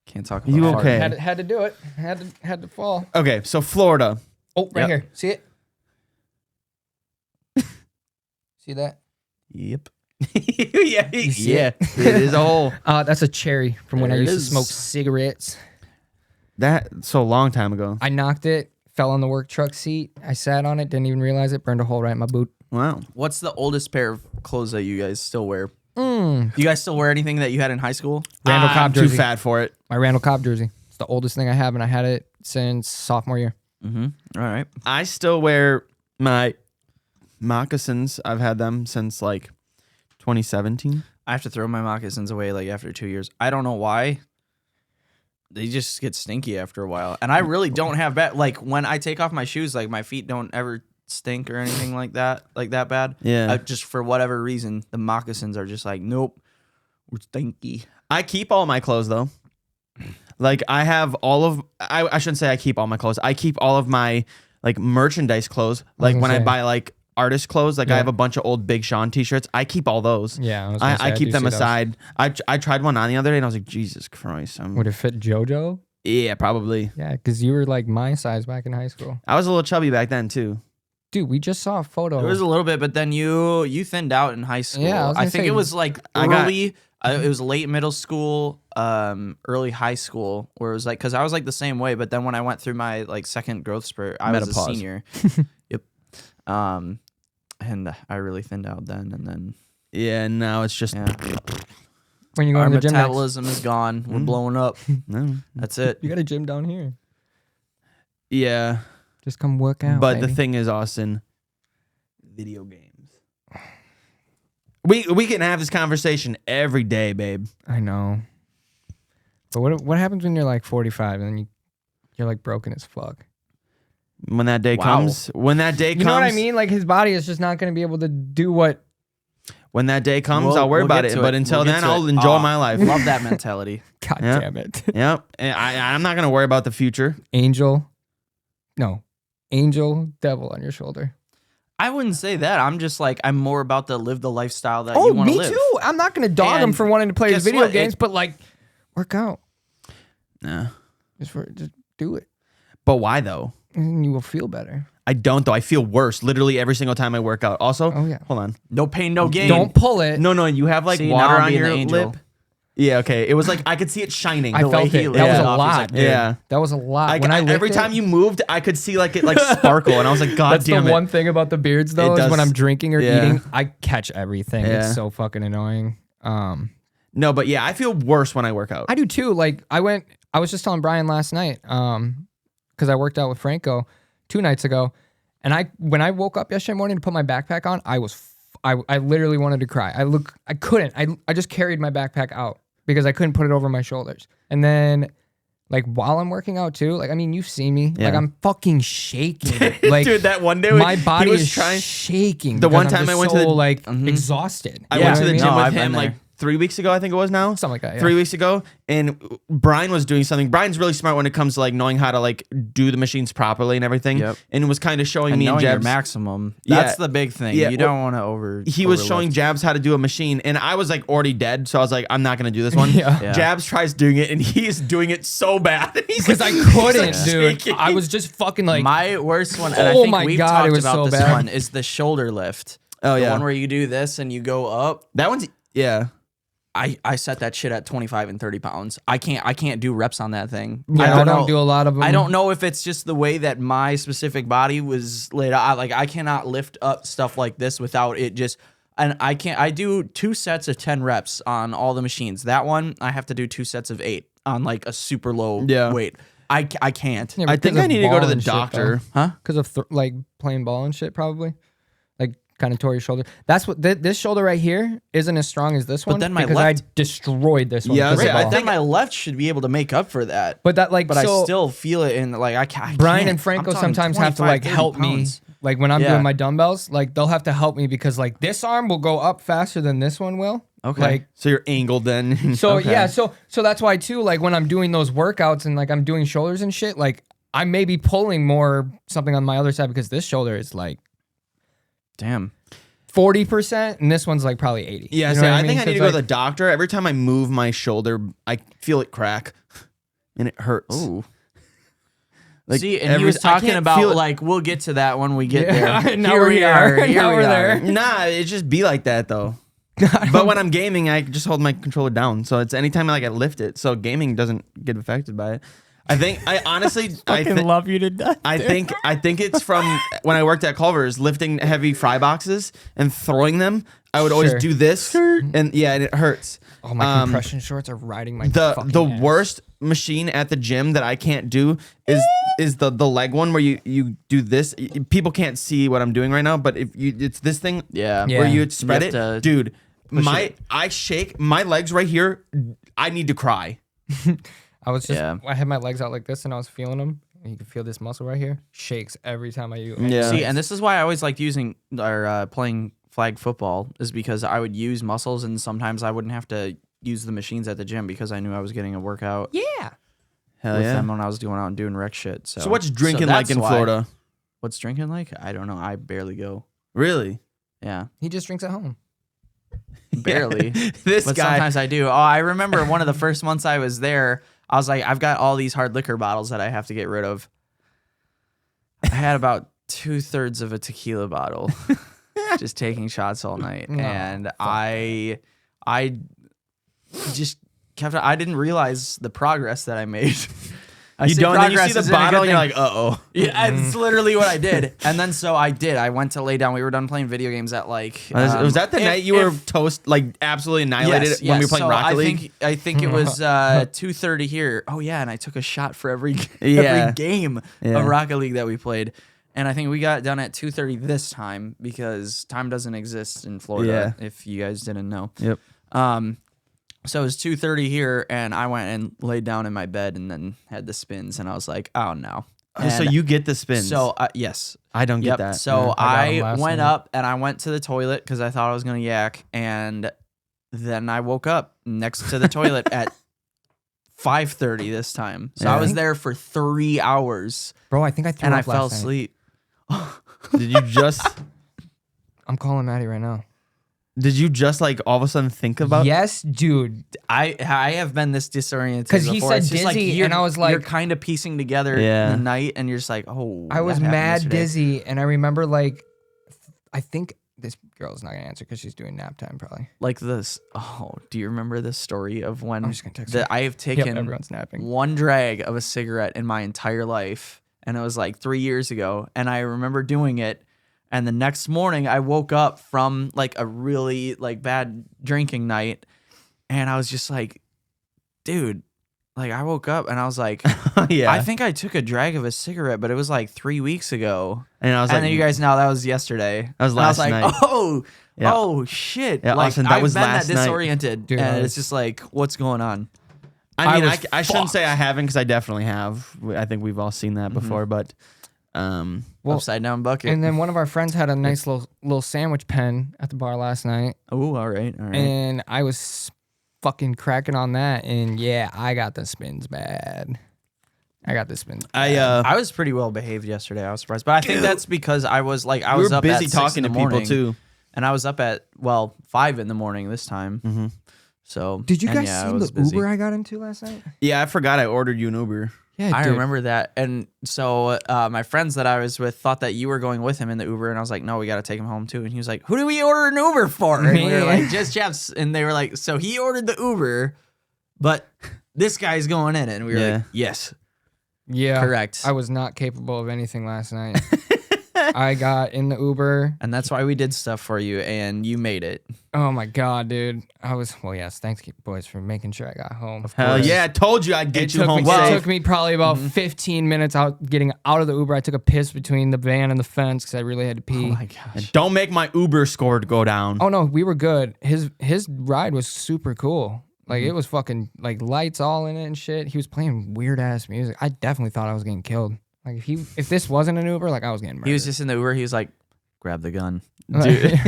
Can't talk about You that. okay? had to do it. Had to fall. Okay, so Florida. Oh, right Yep. here. See it? See that? Yep. Yeah, You see yeah. it? It is a hole. That's a cherry from when I There it used to is. smoke cigarettes. That's so a long time ago. I knocked it, fell on the work truck seat. I sat on it, didn't even realize it, burned a hole right in my boot. Wow. What's the oldest pair of clothes that you guys still wear? Mm. Do you guys still wear anything that you had in high school? Randall I'm Cobb too jersey. fat for it. My Randall Cobb jersey. It's the oldest thing I have, and I had it since sophomore year. Mm-hmm. All right. I still wear my moccasins. I've had them since like 2017. I have to throw my moccasins away like after 2 years. I don't know why. They just get stinky after a while. And I really don't have bad, like when I take off my shoes, like my feet don't ever stink or anything like that bad. Yeah. Just for whatever reason, the moccasins are just like, nope, we're stinky. I keep all my clothes though. Like I have all of I shouldn't say I keep all my clothes. I keep all of my like merchandise clothes. Like gonna when I say. buy like artist clothes, like I Yeah. have a bunch of old Big Sean t-shirts. I keep all those. Yeah, I was gonna say, I keep do them see those. aside. I tried one on the other day and I was like, Jesus Christ. Would it fit JoJo? Yeah, probably. Yeah, because you were like my size back in high school. I was a little chubby back then too. Dude, we just saw a photo. It was a little bit, but then you thinned out in high school. Yeah, I was I gonna think say- it was like I got- early. It was late middle school, early high school, where it was like, because I was like the same way. But then when I went through my like second growth spurt, I was a Menopause. senior. Yep. And I really thinned out then, and then Yeah, now it's just yeah, when you go our to the gym next. metabolism is gone. We're Mm. blowing up. no. That's it. You got a gym down here. Yeah. Just come work out. But the baby. thing is, Austin, video games. We can have this conversation every day, babe. I know. But what happens when you're like 45 and then you're like broken as fuck? When that day Wow. comes, when that day comes, You know what I mean? Like his body is just not going to be able to do what. when that day comes, We'll- I'll worry we'll about get it. to But it. until We'll get then, to I'll it. enjoy Aw, my life. Love that mentality. God Yeah. damn it. Yep. And I'm not gonna worry about the future. Angel devil on your shoulder. I wouldn't say that. I'm just like, I'm more about to live the lifestyle that Oh, you want to me live. too. I'm not going to dog him And for wanting to play his guess video what? games, but like work out. Nah. Just do it. But why though? And you will feel better. I don't though. I feel worse literally every single time I work out. Also, Oh, yeah. hold on. No pain, no gain. Don't pull it. No, you have like See, now water I'm on being your the angel. lip. Yeah, okay. It was like I could see it shining. I way felt he it. lit That was it a off, he's lot. like, dude. Yeah. That was a lot. Like every licked time it, you moved, I could see like it like sparkle, and I was like, God that's damn the it. one thing about the beards though, It is does- when I'm drinking or yeah. eating, I catch everything. Yeah. It's so fucking annoying. No, but yeah, I feel worse when I work out. I do too. Like I was just telling Brian last night, because I worked out with Franco 2 nights ago, and when I woke up yesterday morning to put my backpack on, I literally wanted to cry. I couldn't. I just carried my backpack out because I couldn't put it over my shoulders. And then like while I'm working out too, like I mean you've seen me, Yeah. like I'm fucking shaking. Like Dude, that one day my he body was is trying. shaking. The because one I'm time just I went to so, the- like Mhm. exhausted. I You went know to the what I gym mean? No, with I've been him like there. 3 weeks ago, I think it was now. Something like that. Yeah. 3 weeks ago, and Brian was doing something. Brian's really smart when it comes to like knowing how to like do the machines properly and everything. Yep. And was kind of showing And me and knowing your Jabs. maximum. Yeah. That's the big thing. Yeah, You don't want to over. He was overlift. showing Jabs how to do a machine, and I was like already dead, so I was like, I'm not gonna do this one. Yeah. Yeah. Jabs tries doing it, and he's doing it so bad. He's Because like, I he's, couldn't, like, dude. shaking. I was just fucking like, My worst one, and I Oh think my we've God, talked it was about so this bad. one, is the shoulder lift. Oh The yeah, one where you do this and you go up. that one's yeah. I set that shit at 25 and 30 pounds. I can't do reps on that thing. yeah, I don't know. do a lot of them. I don't know if it's just the way that my specific body was laid out. Like I cannot lift up stuff like this without it just. And I can't. I do 2 sets of 10 reps on all the machines. That one I have to do 2 sets of 8. on like a super low Yeah. weight. I can't. Yeah, I because think I of need to go ball to the and shit, though. doctor. Huh? Because of like playing ball and shit, probably. Like kind of tore your shoulder. That's what this shoulder right here isn't as strong as this one. then my because left- I destroyed this one. Yeah, I was because of saying, But ball. then my left should be able to make up for that. But that like But so I still feel it in like I can't. Brian can't. and Franco I'm talking sometimes have to like 25, 30 help pounds. me. Like when I'm Yeah. doing my dumbbells, like they'll have to help me because like this arm will go up faster than this one will. Okay. Like So you're angled then. so Okay. yeah, so that's why too, like when I'm doing those workouts and like I'm doing shoulders and shit, like I may be pulling more something on my other side because this shoulder is like Damn. 40% and this one's like probably 80. Yeah, You know so what I think I So need to it's go to like- the doctor. Every time I move my shoulder, I feel it crack, and it hurts. Ooh. Like, See, and he every- was I talking can't about feel it. like we'll get to that when we get Yeah, there. now Here we're we here. are. Now Here we we're are. there. Nah, it just be like that though. But when I'm gaming, I just hold my controller down. So it's anytime like I lift it. So gaming doesn't get affected by it. I honestly love you to death. I think it's from when I worked at Culver's lifting heavy fry boxes and throwing them. I would always Sure. do this, and yeah, and it hurts. Oh, my compression shorts are riding my The fucking ass. worst machine at the gym that I can't do is the leg one where you do this. People can't see what I'm doing right now, but if you it's this thing Yeah. Yeah. where you spread have to it, dude. push it. I shake my legs right here. I need to cry. I was just Yeah. I had my legs out like this and I was feeling them. And you can feel this muscle right here shakes every time I use. Yeah. See, and this is why I always liked using or playing flag football is because I would use muscles and sometimes I wouldn't have to use the machines at the gym because I knew I was getting a workout Yeah. Hell with yeah. them when I was doing out and doing rec shit. So, So what's drinking like that's in why- Florida? What's drinking like? I don't know. I barely go. Really? Yeah, He just drinks at home. barely. This But guy. sometimes I do. Oh, I remember one of the first months I was there, I was like, I've got all these hard liquor bottles that I have to get rid of. I had about 2/3 of a tequila bottle, just taking shots all night, No, and fuck I just kept. I didn't realize the progress that I made. I You say don't. Then you see progress the isn't a good bottle, and you're thing. like, oh. Yeah, it's literally what I did. And then so I did. I went to lay down. We were done playing video games at like. Was that the if- night you were if- toast like absolutely annihilated Yes, when we were yes. playing So Rocket League? I think it was 2:30 here. Oh yeah, and I took a shot for every Yeah. every game Yeah. of Rocket League that we played. And I think we got done at 2:30 this time because time doesn't exist in Florida. If you guys didn't know. Yep. So it was 2:30 here, and I went and laid down in my bed and then had the spins, and I was like, oh no. So And you get the spins. So yes. I don't Yep. get that. So Yeah. I got 'em I last went night. up and I went to the toilet because I thought I was gonna yak, and then I woke up next to the toilet at 5:30 this time. So I Yeah. was there for 3 hours, Bro, I think I threw and up I fell last night. asleep. Did you just I'm calling Maddie right now. like all of a sudden think about? Yes, dude. I have been this disoriented 'Cause he before. said It's just dizzy, you're- and I was you're like- kind of piecing together Yeah. the night, and you're just like, oh. I was that happened mad yesterday. dizzy, and I remember like, I think this girl's not gonna answer because she's doing nap time probably. Like this. Oh, do you remember the story of when I'm just gonna text her. I have Yep, taken everyone's napping. one drag of a cigarette in my entire life, and it was like 3 years ago, and I remember doing it, and the next morning I woke up from like a really like bad drinking night, and I was just like, dude, like I woke up and I was like, Yeah. I think I took a drag of a cigarette, but it was like 3 weeks ago. and I was And like, then you guys know that was yesterday. That was And I was last like, night. oh, Yeah. oh shit. Yeah, like Austin, that I've was been last that night. disoriented. Dude, and I it's was- just like, what's going on? I mean, I was I shouldn't say I haven't because I definitely have. I think we've all seen that before, but Well, Upside down bucket. and then one of our friends had a nice little sandwich pen at the bar last night, Oh, all right, all right. and I was fucking cracking on that, and yeah, I got the spins bad. I got the spins. Bad. I was pretty well behaved yesterday. I was surprised, but I think that's because I was like I we was were up busy at 6 talking in to the people morning, too. and I was up at 5 in the morning this time. Mm-hmm. So Did you and guys yeah, I see was the busy. Uber I got into last night? Yeah, I forgot I ordered you an Uber. Yeah, I dude. remember that, and so my friends that I was with thought that you were going with him in the Uber, and I was like, "No, we got to take him home too." And he was like, "Who do we order an Uber for?" And we were like, "Just Jeff's." And they were like, "So he ordered the Uber, but this guy's going in it." And we were Yeah. like, "Yes, Yeah, correct." I was not capable of anything last night. I got in the Uber. And that's why we did stuff for you, and you made it. Oh my God, dude. Yes, thanks, boys, for making sure I got home. Hell yeah, I told you I'd get you home It safe. took me probably about 15 minutes getting out of the Uber. I took a piss between the van and the fence because I really had to pee. Oh my gosh. And don't make my Uber score go down. Oh no, we were good. His ride was super cool. Like it was fucking like lights all in it and shit. He was playing weird ass music. I definitely thought I was getting killed. Like if this wasn't an Uber, like I was getting murdered. He was just in the Uber. He was like, grab the gun. Dude.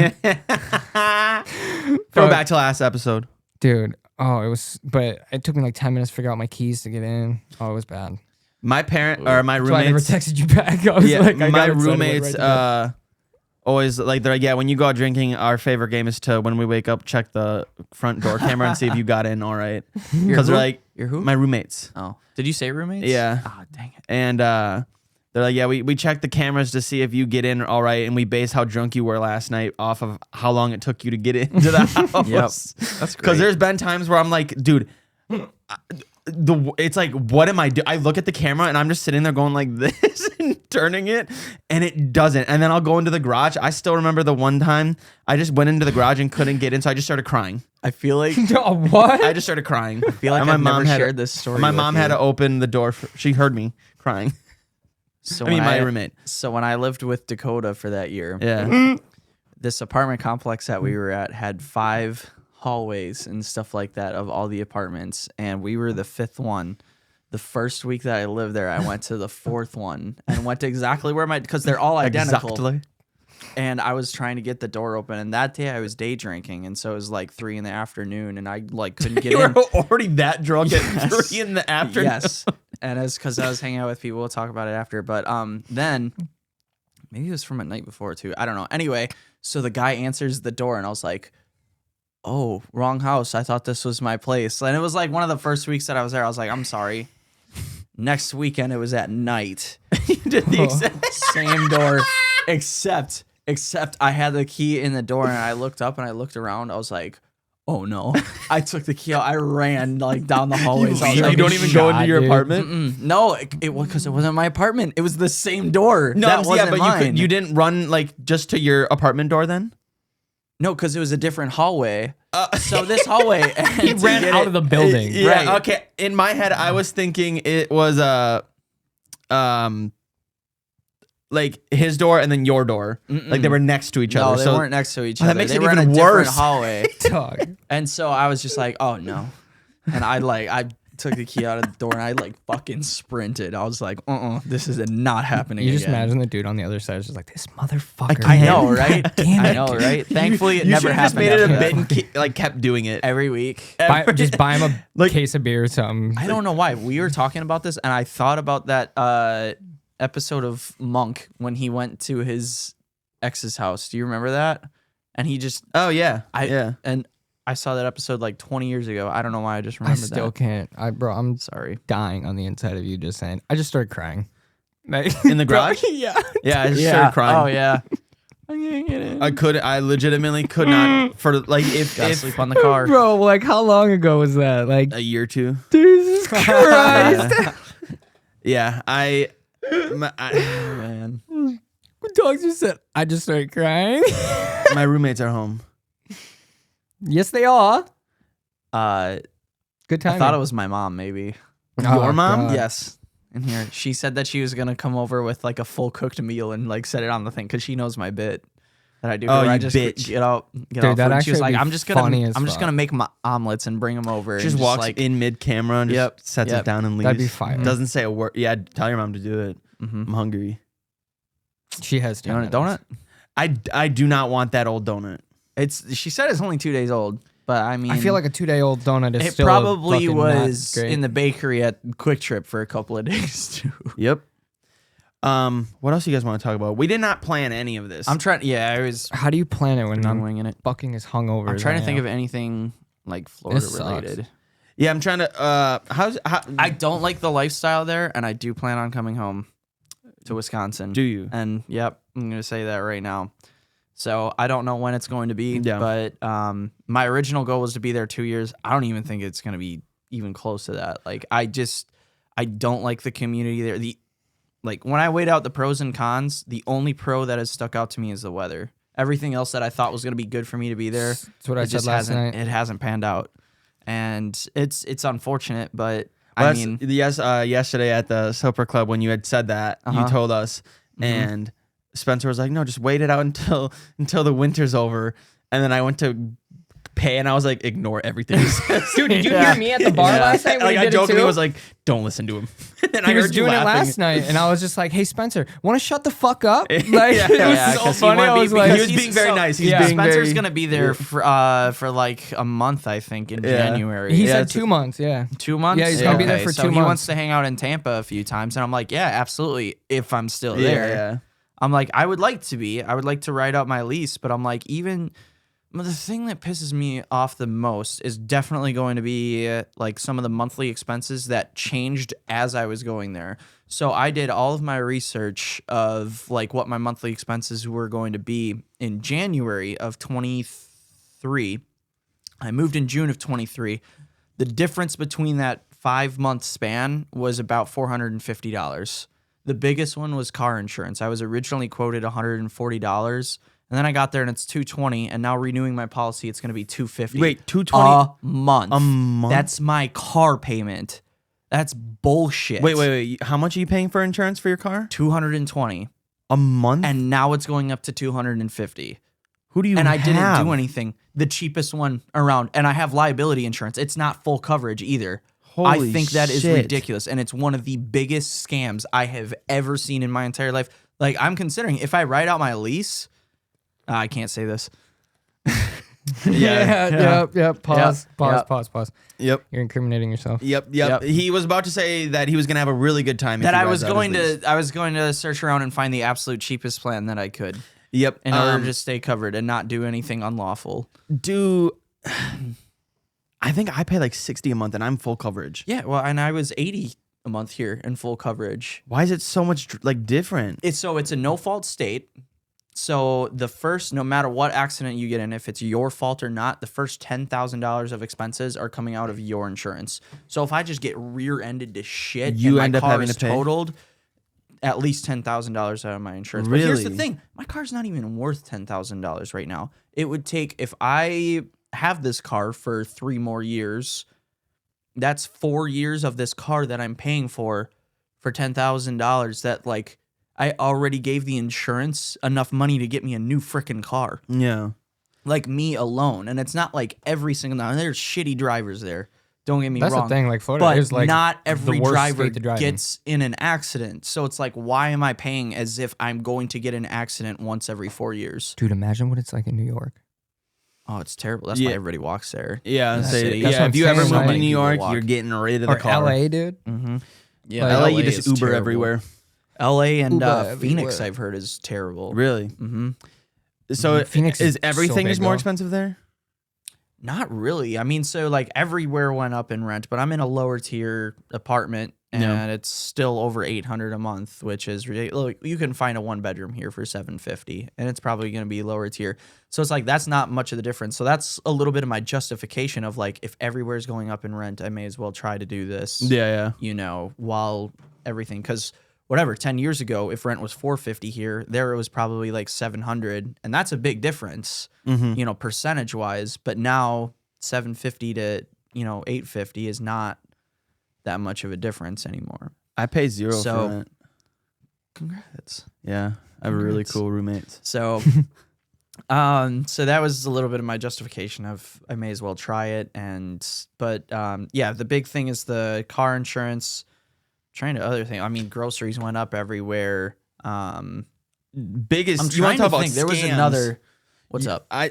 Throw back to last episode. Dude, but it took me like 10 minutes to figure out my keys to get in. Oh, it was bad. My my That's why I never roommates. texted you back. I was like, I my got excited, roommates right always like they're like, yeah, when you go out drinking, our favorite game is to when we wake up check the front door camera and see if you got in all right. Because they're like, You're who? my roommates. Oh, did you say roommates? Yeah. Oh, dang it. And they're like, yeah, we check the cameras to see if you get in all right, and we base how drunk you were last night off of how long it took you to get into the house. Yep. That's great. Because there's been times where I'm like, dude, it's like, what am I doing? I look at the camera and I'm just sitting there going like this and turning it, and it doesn't. And then I'll go into the garage. I still remember the one time I just went into the garage and couldn't get in, so I just started crying. I feel like Oh, what? I just started crying. I feel like I've never shared this story. My with mom you. had to open the door. She heard me crying. So I mean, when my roommate. So when I lived with Dakota for that year, Yeah. this apartment complex that we were at had 5 hallways and stuff like that of all the apartments, and we were the 5th one. The first week that I lived there, I went to the 4th one and went to exactly where because they're all identical. Exactly. And I was trying to get the door open, and that day I was day drinking, and so it was like 3 in the afternoon, and I like couldn't get You in. were already that drunk at Yes. 3 in the afternoon. Yes, and it's because I was hanging out with people. We'll talk about it after. But then maybe it was from a night before too. I don't know. Anyway, so the guy answers the door, and I was like, "Oh, wrong house. I thought this was my place." And it was like one of the first weeks that I was there. I was like, "I'm sorry." Next weekend, it was at night. You did the exact Same door, except I had the key in the door, and I looked up and I looked around. I was like, "Oh no!" I took the key out. I ran like down the hallways. I was You like, don't even go into your dude. apartment? No, it was because it wasn't my apartment. It was the same door. No, that wasn't but mine. you didn't run like just to your apartment door then? No, because it was a different hallway. So this hallway, He ran out of the building. Yeah, Right. okay. In my head, I was thinking it was like his door and then your door. Like they were next to each No, other. they So weren't next to each Oh, that other. makes They it were in a even different worse. hallway. Dog. And so I was just like, "Oh no!" And I took the key out of the door and I like fucking sprinted. I was like, this is not happening." You just again. imagine the dude on the other side is just like, this motherfucker. I man. know, right? damn I it, know, dude. right? Thankfully, it you never should've just happened. made it a after bit that. and like kept doing it. Every week. Just buy him a Like- case of beer or something. I don't know why we were talking about this, and I thought about that episode of Monk when he went to his ex's house. Do you remember that? And he just, Oh yeah. and I saw that episode like 20 years ago. I don't know why I just I remembered still that. can't. I'm Sorry. dying on the inside of you just saying. I just started crying. Like, In the garage? yeah. Yeah, I just started crying. Oh yeah. I can't get in. I legitimately could not for like if Gotta sleep on the car. Bro, like how long ago was that? Like, a year or two. Jesus Christ. Yeah, I Man. Dogs just said, I just started crying. my roommates are home. Yes, they are. Good I time. thought it was my mom, maybe. Your mom? God. Yes. In here, she said that she was gonna come over with like a full cooked meal and like set it on the thing because she knows my bit that I do. Oh, where I you just bitch. get out. Dude, off that food. And she was actually like, would "I'm be just funny as gonna fuck. make my omelets and bring them over." Just and walks like, in mid camera and Yep, just sets yep. it down and leaves. That'd be fire. Doesn't say a word. Yeah, tell your mom to do it. Mhm. I'm hungry. She has "You want a donut?" I do not want that old donut. She said it's only 2 days old, but I mean, I feel like a 2-day-old donut is it still probably fucking was not great. in the bakery at Quick Trip for a couple of days too. Yep. What else do you guys want to talk about? We did not plan any of this. I'm trying. Yeah, I was How do you plan it when I'm winging it. fucking as hungover? I'm as trying I to think am? of anything like Florida This sucks. related. yeah, I'm trying to. How I don't like the lifestyle there, and I do plan on coming home to Wisconsin. do you? And yep, I'm gonna say that right now. So I don't know when it's going to be, Yeah. but my original goal was to be there 2 years. I don't even think it's gonna be even close to that. Like I don't like the community there. like when I weighed out the pros and cons, the only pro that has stuck out to me is the weather. Everything else that I thought was going to be good for me to be there, That's what I said last night. It hasn't panned out, and it's unfortunate. But Well, I mean, yesterday at the Soper Club when you had said that, you told us, and Spencer was like, "No, just wait it out until the winter's over." And then I went to pay, and I was like, "Ignore everything." Dude, did you hear me at the bar last night when Like he I did it jokingly too? was like, "Don't listen to him." And He I was heard you doing it laughing. last night, and I was just like, "Hey, Spencer, want to shut the fuck up?" Like, Yeah, it was yeah, so 'cause he funny. wanna I be- was like, He was he's- being very so- nice. He's yeah. being Spencer's very, gonna be there for like a month, I think, in January. he Yeah, said it's- 2 months. Yeah, 2 months. Yeah, he's gonna be there Okay, for so 2 he months. wants to hang out in Tampa a few times, and I'm like, yeah, absolutely. If I'm still yeah, there, yeah. I'm like, I would like to be. I would like to ride out my lease, but I'm like, even the thing that pisses me off the most is definitely going to be like some of the monthly expenses that changed as I was going there. So I did all of my research of like what my monthly expenses were going to be in January of 23. I moved in June of 23. The difference between that 5-month span was about $450. The biggest one was car insurance. I was originally quoted $140, and then I got there and it's $220, and now renewing my policy, it's going to be $250. Wait, $220 a month. a month? That's my car payment. That's bullshit. Wait. How much are you paying for insurance for your car? $220, A month? and now it's going up to $250. Who do you And I have? didn't do anything. The cheapest one around, and I have liability insurance. It's not full coverage either. I Holy think that is shit. ridiculous, and it's one of the biggest scams I have ever seen in my entire life. Like, I'm considering if I write out my lease, I can't say this. Yep. Pause. Yep. Pause. Yep. You're incriminating yourself. Yep. He was about to say that he was gonna have a really good time. if That he I rides was out going his lease. to, I was going to search around and find the absolute cheapest plan that I could Yep. in order to stay covered and not do anything unlawful. I think I pay like $60 a month, and I'm full coverage. Yeah, well, and I was $80 a month here in full coverage. Why is it so much like different? It's a no fault state. So the first, no matter what accident you get in, if it's your fault or not, the first $10,000 of expenses are coming out of your insurance. So if I just get rear-ended to shit, You and end my up car having is to pay? totaled, at least $10,000 out of my insurance. But here's the Really? thing: my car's not even worth $10,000 right now. It would take, if I have this car for 3 more years, that's 4 years of this car that I'm paying for $10,000. That like. I already gave the insurance enough money to get me a new freaking car. Yeah. Like me alone. And it's not like every single now. There's shitty drivers there. Don't get me That's wrong. the thing. Like Florida But is like not the every worst driver state to drive in. gets in an accident. So it's like, why am I paying as if I'm going to get an accident once every 4 years? Dude, imagine what it's like in New York. Oh, it's terrible. That's Yeah. why everybody walks there. Yeah. That's Say, it. That's what yeah. I'm If you ever saying, moved to like- New York, Walk. you're getting rid of Or the car. LA, dude. Mm-hmm. Yeah, Like, LA, you LA just is Uber terrible. everywhere. LA and Uber Phoenix, everywhere. I've heard, is terrible. Really? Mm-hmm. So Phoenix is is everything so just big, more though. expensive there? Not really. I mean, so like everywhere went up in rent, but I'm in a lower tier apartment and Yeah. it's still over $800 a month, which is ridiculous. Look, you can find a 1-bedroom here for $750, and it's probably going to be lower tier. So it's like that's not much of the difference. So that's a little bit of my justification of like, if everywhere's going up in rent, I may as well try to do this. Yeah. You know, while everything, because whatever, 10 years ago, if rent was $450 here, there it was probably like $700, and that's a big difference, Mm-hmm. you know, percentage wise. But now $750 to, you know, $850 is not that much of a difference anymore. I pay zero So- for rent. Congrats. Yeah. I have really Congrats. cool roommates. So, so that was a little bit of my justification of I may as well try it. But yeah, the big thing is the car insurance. Trying to other thing. I mean, groceries went up everywhere. Biggest. I'm You want trying to talk to about think. There was scams? another. What's up? I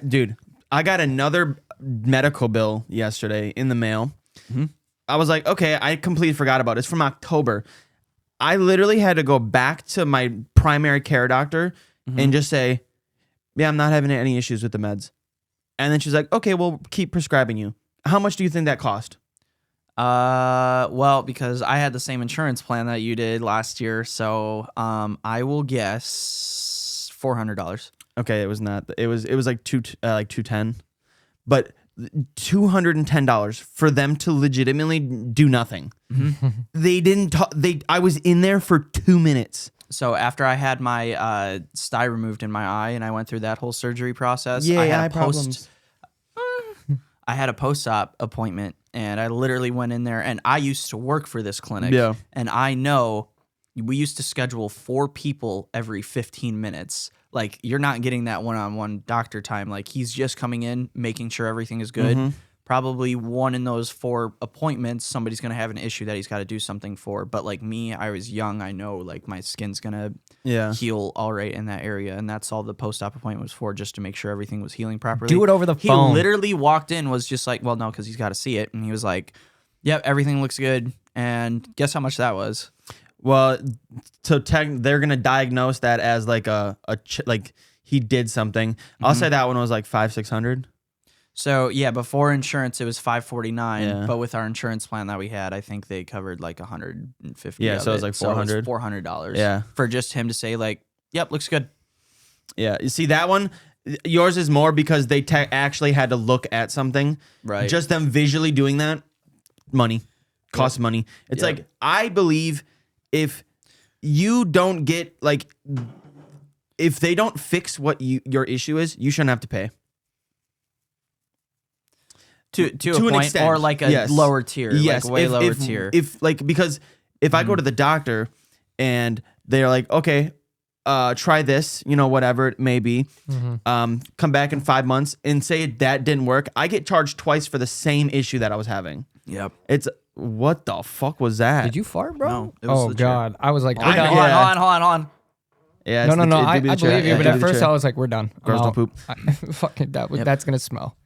got another medical bill yesterday in the mail. Mhm. I was like, okay, I completely forgot about it. It's from October. I literally had to go back to my primary care doctor and just say, yeah, I'm not having any issues with the meds. And then she's like, okay, we'll keep prescribing you. How much do you think that cost? Well, because I had the same insurance plan that you did last year, so I will guess $400. Okay, it was not. It was like 210. But $210 for them to legitimately do nothing. They didn't talk. I was in there for 2 minutes. So after I had my sty removed in my eye and I went through that whole surgery process, Yeah, I had eye a problems. I had a post-op appointment, and I literally went in there, and I used to work for this clinic, Yeah. and I know we used to schedule 4 people every 15 minutes. Like, you're not getting that one-on-one doctor time. Like, he's just coming in, making sure everything is good. Probably one in those 4 appointments, somebody's going to have an issue that he's got to do something for. But like me, I was young. I know like my skin's going to heal all right in that area. And that's all the post-op appointment was for, just to make sure everything was healing properly. Do it over the phone. He literally walked in, was just like, well, no, because he's got to see it. And he was like, yep, everything looks good. And guess how much that was? Well, so they're gonna diagnose that as like like he did something. I'll say that one was like $500-600. So yeah, before insurance it was $549, Yeah. but with our insurance plan that we had, I think they covered like $150. Yeah, of so it was like $400. $400. Yeah. For just him to say like, yep, looks good. Yeah, you see that one. Yours is more because they actually had to look at something. Right. Just them visually doing that, money, costs money. It's Yep. like I believe if you don't get like, if they don't fix what your issue is, you shouldn't have to pay. To a an point, extent, or like a yes. lower tier, Yes, like way if, lower if, tier. If like because if I go to the doctor and they're like, okay, try this, whatever it may be, come back in 5 months and say that didn't work, I get charged twice for the same issue that I was having. Yep. It's what the fuck was that? Did you fart, bro? No, it was Oh the chair. God, I was like, Hold we're on, done. hold on. Yeah, No, it's I the chair. believe you, Yeah, but do at the first chair. I was like, we're done. I'm Girls don't out. poop. Fucking that's gonna smell.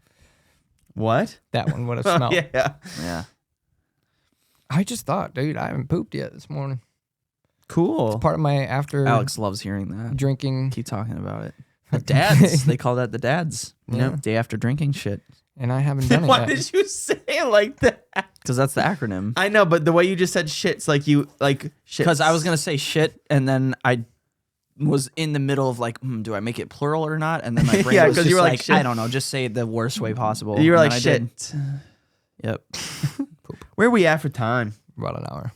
What? That one would have smelled. Yeah. Yeah. I just thought, dude, I haven't pooped yet this morning. Cool. Part of my after Alex loves hearing that. drinking, Keep talking about it. The dads. They call that the dads. Yeah. Day after drinking shit. and I haven't done it Why yet. did you say it like that? Because that's the acronym. I know, but the way you just said shit's like you like shit. Because I was gonna say shit, and then I was in the middle of like, do I make it plural or not? And then my brain Yeah, was 'cause just you were like, like, shit. I don't know, just say it the worst way possible. You were And like then I did. shit. Yep. Where are we at for time? About an hour.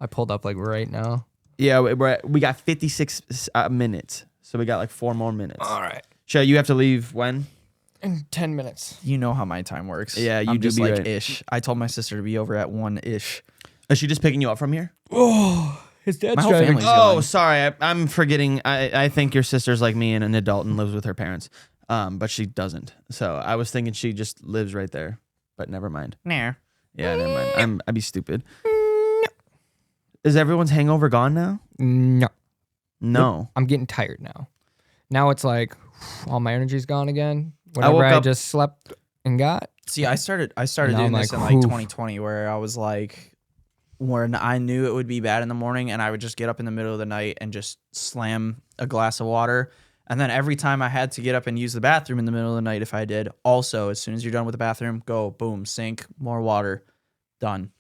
I pulled up like right now. Yeah, we got 56 minutes, so we got like 4 more minutes. All right. Shay, you have to leave when? In 10 minutes. You know how my time works. Yeah, you I'm do just be like right. ish. I told my sister to be over at 1-ish. Is she just picking you up from here? Oh, his dad's My whole driving. family's Oh, going. sorry, I'm forgetting. I think your sister's like me and an adult and lives with her parents, but she doesn't. So I was thinking she just lives right there, but never mind. Nah. Yeah, never mind. I'd be stupid. Is everyone's hangover gone now? No. No. I'm getting tired now. Now it's like all my energy's gone again. I woke Whatever I up- just slept and got. See, I started Now doing I'm this like, in like oof. 2020, where I was like, when I knew it would be bad in the morning, and I would just get up in the middle of the night and just slam a glass of water. And then every time I had to get up and use the bathroom in the middle of the night, if I did, also as soon as you're done with the bathroom, go boom, sink, more water, done.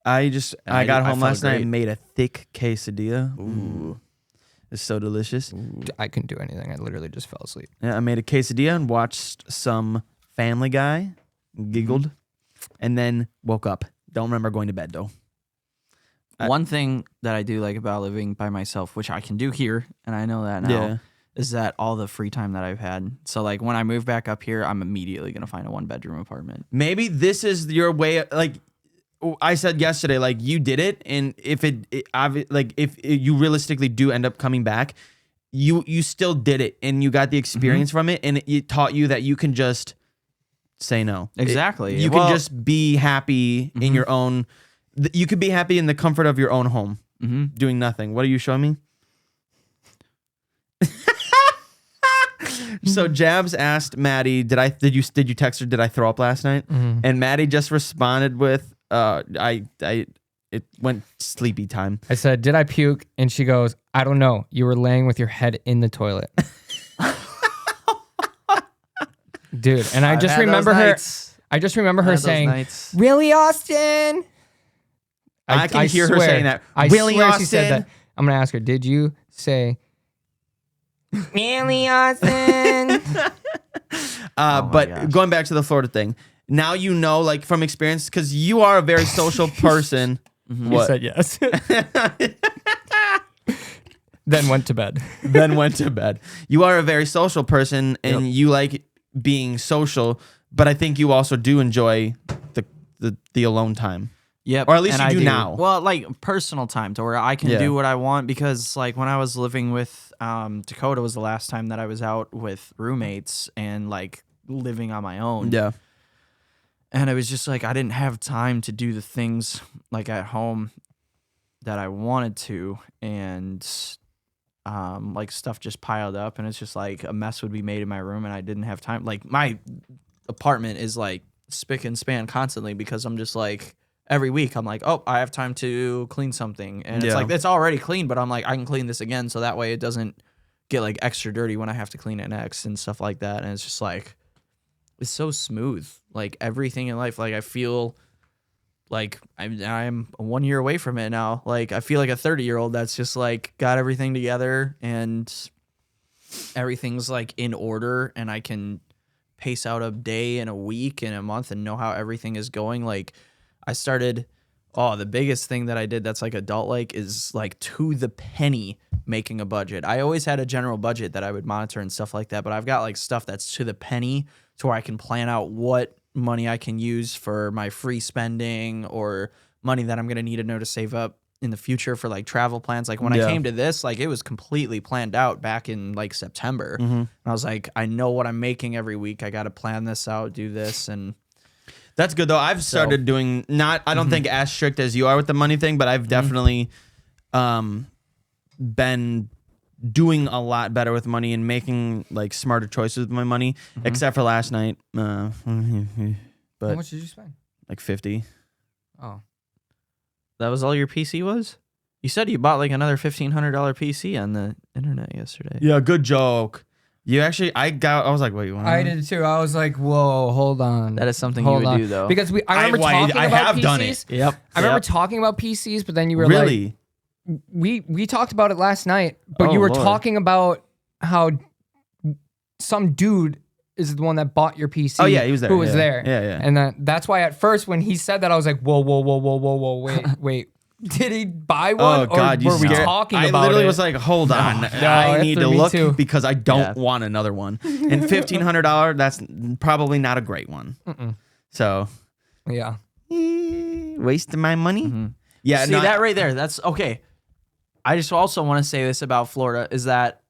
I I got I home felt last night great. and made a thick quesadilla. Ooh. It's so delicious. I couldn't do anything. I literally just fell asleep. Yeah, I made a quesadilla and watched some Family Guy, giggled, and then woke up. Don't remember going to bed though. One thing that I do like about living by myself, which I can do here, and I know that now, Yeah. is that all the free time that I've had. So like when I move back up here, I'm immediately gonna find a 1-bedroom apartment. Maybe this is your way. Like I said yesterday, like you did it, and if if you realistically do end up coming back, you still did it, and you got the experience from it, and it taught you that you can just say no. Exactly. You Well- can just be happy in your own. You could be happy in the comfort of your own home, doing nothing. What are you showing me? So Jabs asked Maddie, did you text her? Did I throw up last night? And Maddie just responded with, it went sleepy time. I said, did I puke? And she goes, I don't know. You were laying with your head in the toilet. Dude, and I just remember her. I just remember her saying, really, Austin? I can hear her swear- saying that. I Really, swear she said Austin? that. I'm going to ask her, did you say, really, Austin? But gosh. going back to the Florida thing, now you know, like from experience, because you are a very social person. You said yes. Then went to bed. Then went to bed. You are a very social person, and you like being social. But I think you also do enjoy the alone time. Yep. Or at least and you I do now. Well, like personal time to where I can Yeah. do what I want, because like when I was living with Dakota was the last time that I was out with roommates and like living on my own. Yeah. And it was just like I didn't have time to do the things like at home that I wanted to, and like stuff just piled up, and it's just like a mess would be made in my room, and I didn't have time. Like my apartment is like spick and span constantly, because I'm just like every week I'm like, oh, I have time to clean something, and it's like it's already clean, but I'm like I can clean this again, so that way it doesn't get like extra dirty when I have to clean it next and stuff like that. And it's just like it's so smooth, like everything in life. Like I feel like I'm 1 year away from it now. Like I feel like a 30-year-old that's just like got everything together and everything's like in order, and I can pace out a day and a week and a month and know how everything is going. Like I started, the biggest thing that I did that's like adult like is like to the penny making a budget. I always had a general budget that I would monitor and stuff like that, but I've got like stuff that's to the penny to where I can plan out what money I can use for my free spending or money that I'm going to need to know to save up in the future for like travel plans. Like when I came to this, like it was completely planned out back in like September. And I was like, I know what I'm making every week. I got to plan this out, do this. And that's good though. I've started doing I don't think as strict as you are with the money thing, but I've definitely been doing a lot better with money and making like smarter choices with my money, except for last night. But How much did you spend? like 50. Oh. that was all your PC was? You said you bought like another $1,500 PC on the internet yesterday. Yeah, good joke. You actually, I was like, wait, what? I did too. I was like, whoa, hold on. That is something Hold you would on. do though. Because I remember talking I about have PCs. done it. Yep. I remember talking about PCs, but then you were Really? like, we talked about it last night, but you were Lord. talking about how some dude is the one that bought your PC. Oh, yeah, he was there. Who was Yeah. there. Yeah. And that's why at first when he said that, I was like, whoa, wait. Did he buy one? Oh God, you or were we scared. talking I about literally it? was like, hold on, No, I it need to threw me look too. because I don't want another one. And $1,500, that's probably not a great one. So Yeah. wasting my money. Yeah, See that right there? That's okay. I just also want to say this about Florida is that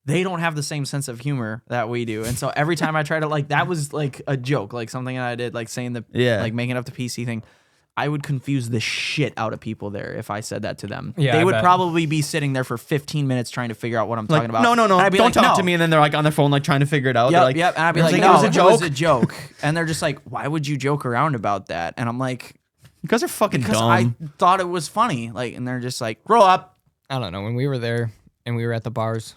they don't have the same sense of humor that we do. And so every time I try to like, that was like a joke, like something that I did, like saying like making up the PC thing. I would confuse the shit out of people there if I said that to them. Yeah, they I would bet. probably be sitting there for 15 minutes trying to figure out what I'm Like, talking about. no, And I'd be don't like, talk no. to me. And then they're like on their phone, like trying to figure it out. They're Yep, like, yep. And I'd be I like, was no, it was a joke. And they're just like, why would you joke around about that? And I'm like, Because they're fucking because dumb. I thought it was funny. Like, and they're just like, grow up. I don't know. When we were there and we were at the bars,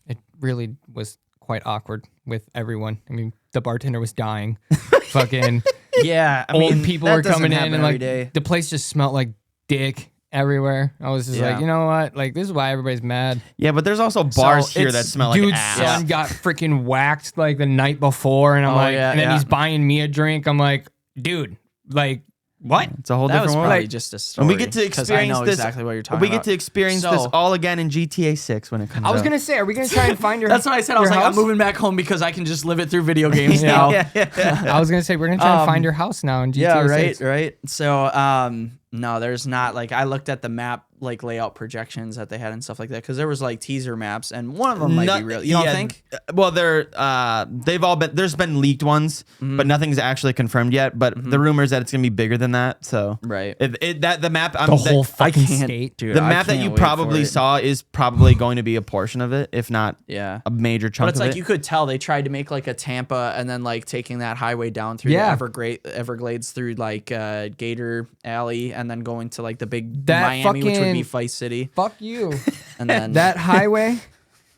it really was quite awkward with everyone. I mean, the bartender was dying. Fucking Yeah, I old mean, people that were coming doesn't in happen and every like day. the place just smelled like dick everywhere. I was just Yeah. like, you know what? Like this is why everybody's mad. Yeah, but there's also bars here that it's smell like Dude's ass. son got freaking whacked like the night before, and I'm Oh, like, yeah, and then yeah. he's buying me a drink. I'm like, dude, like what? It's a whole That was different probably world. just a story. And we get to 'cause I experience know this. exactly what you're talking we about. get to experience this So- all again in GTA 6 when it comes out. I was gonna say, are we gonna try and find your? That's what I said. I was your like, house? I'm moving back home because I can just live it through video games now. I was gonna say we're gonna try and find your house now in GTA Yeah, 6. right. So, no, there's not like I looked at the map like layout projections that they had and stuff like that because there was like teaser maps and one of them might be real. You don't think? Well, they've all been. There's been leaked ones, but nothing's actually confirmed yet. But the rumor is that it's gonna be bigger than that. So Right. The map. The whole fucking can't- state. dude. The I map that can't you wait for probably it. saw is probably going to be a portion of it, if not Yeah. a major But chunk it's of like it. you could tell they tried to make like a Tampa and then like taking that highway down through Yeah. the Everglades through like Gator Alley and then going to like the big That Miami, which would be fucking- Vice City. Fuck you. And then That highway,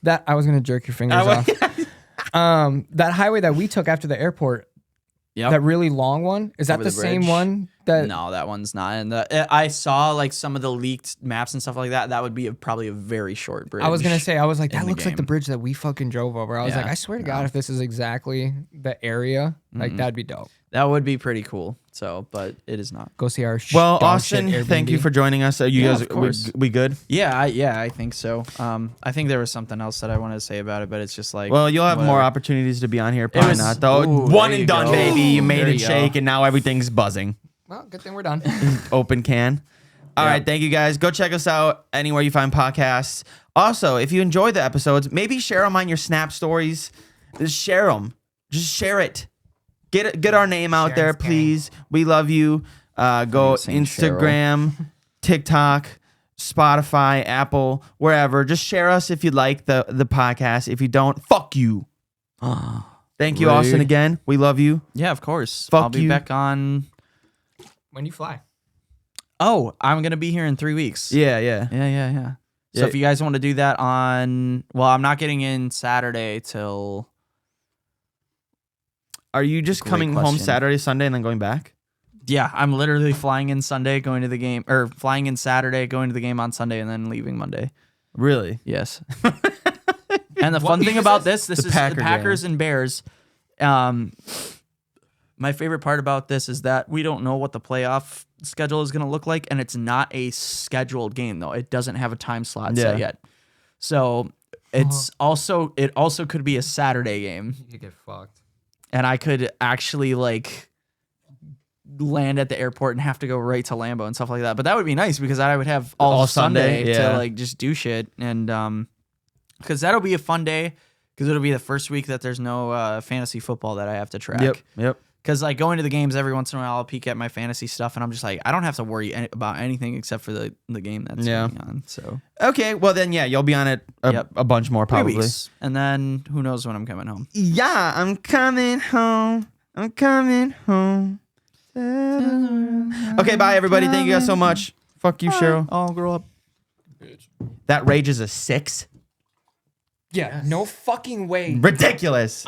that I was gonna jerk your fingers off. That highway that we took after the airport, Yep. that really long one, is that Over the the same bridge. one No, that one's not. And I saw like some of the leaked maps and stuff like that. That would be probably a very short bridge. I was gonna say, I was like, that in the looks like the game. bridge that we fucking drove over. I was Yeah, like, I swear to God, if this is exactly the area, like that'd be dope. That would be pretty cool. So, but it is not. Go see our Well, dog shit Austin, thank you Airbnb. for joining us. You Yeah, guys, of course. we good? Yeah, I think so. I think there was something else that I wanted to say about it, but it's just like, Well, you'll have more whatever. opportunities to be on here. Probably was- not though. ooh, One there and you done, go. baby. You made There it you shake, go. and now everything's buzzing. Well, good thing we're done. Open can. All right, thank you guys. Go check us out anywhere you find podcasts. Also, if you enjoyed the episodes, maybe share them on your Snap stories. Just share them. Just share it. Get our name out there, Sharing's gang. please. We love you. Go saying Instagram, TikTok, Spotify, Apple, wherever. Just share us if you like the podcast. If you don't, fuck you. Thank you, Austin, Rude. again. We love you. Yeah, of course. Fuck I'll be you. back on. When you fly. Oh, I'm gonna be here in 3 weeks. Yeah. Yeah. So Yeah. if you guys want to do that on, well, I'm not getting in Saturday till. Are you just Great coming home question. Saturday, Sunday, and then going back? Yeah, I'm literally flying in Sunday, going to the game, or flying in Saturday, going to the game on Sunday, and then leaving Monday. Really? Yes. And the fun thing about this is the Packer Packers and Bears. My favorite part about this is that we don't know what the playoff schedule is going to look like, and it's not a scheduled game though. It doesn't have a time slot set Yeah. yet, so it also could be a Saturday game, You get fucked. and I could actually like land at the airport and have to go right to Lambeau and stuff like that. But that would be nice because I would have all Sunday, Sunday, yeah. to like just do shit, and because that'll be a fun day because it'll be the first week that there's no fantasy football that I have to track. Yep. Because like going to the games every once in a while, I'll peek at my fantasy stuff, and I'm just like, I don't have to worry about anything except for the game that's going on. So Okay, well then, yeah, you'll be on it Yep. a bunch more 3 probably. weeks, and then who knows when I'm coming home. Yeah, I'm coming home. I'm coming home. Okay, bye everybody. Thank you guys so much. Fuck you, Cheryl. I'll grow up. That rage is a 6. Yeah, no fucking way. Ridiculous.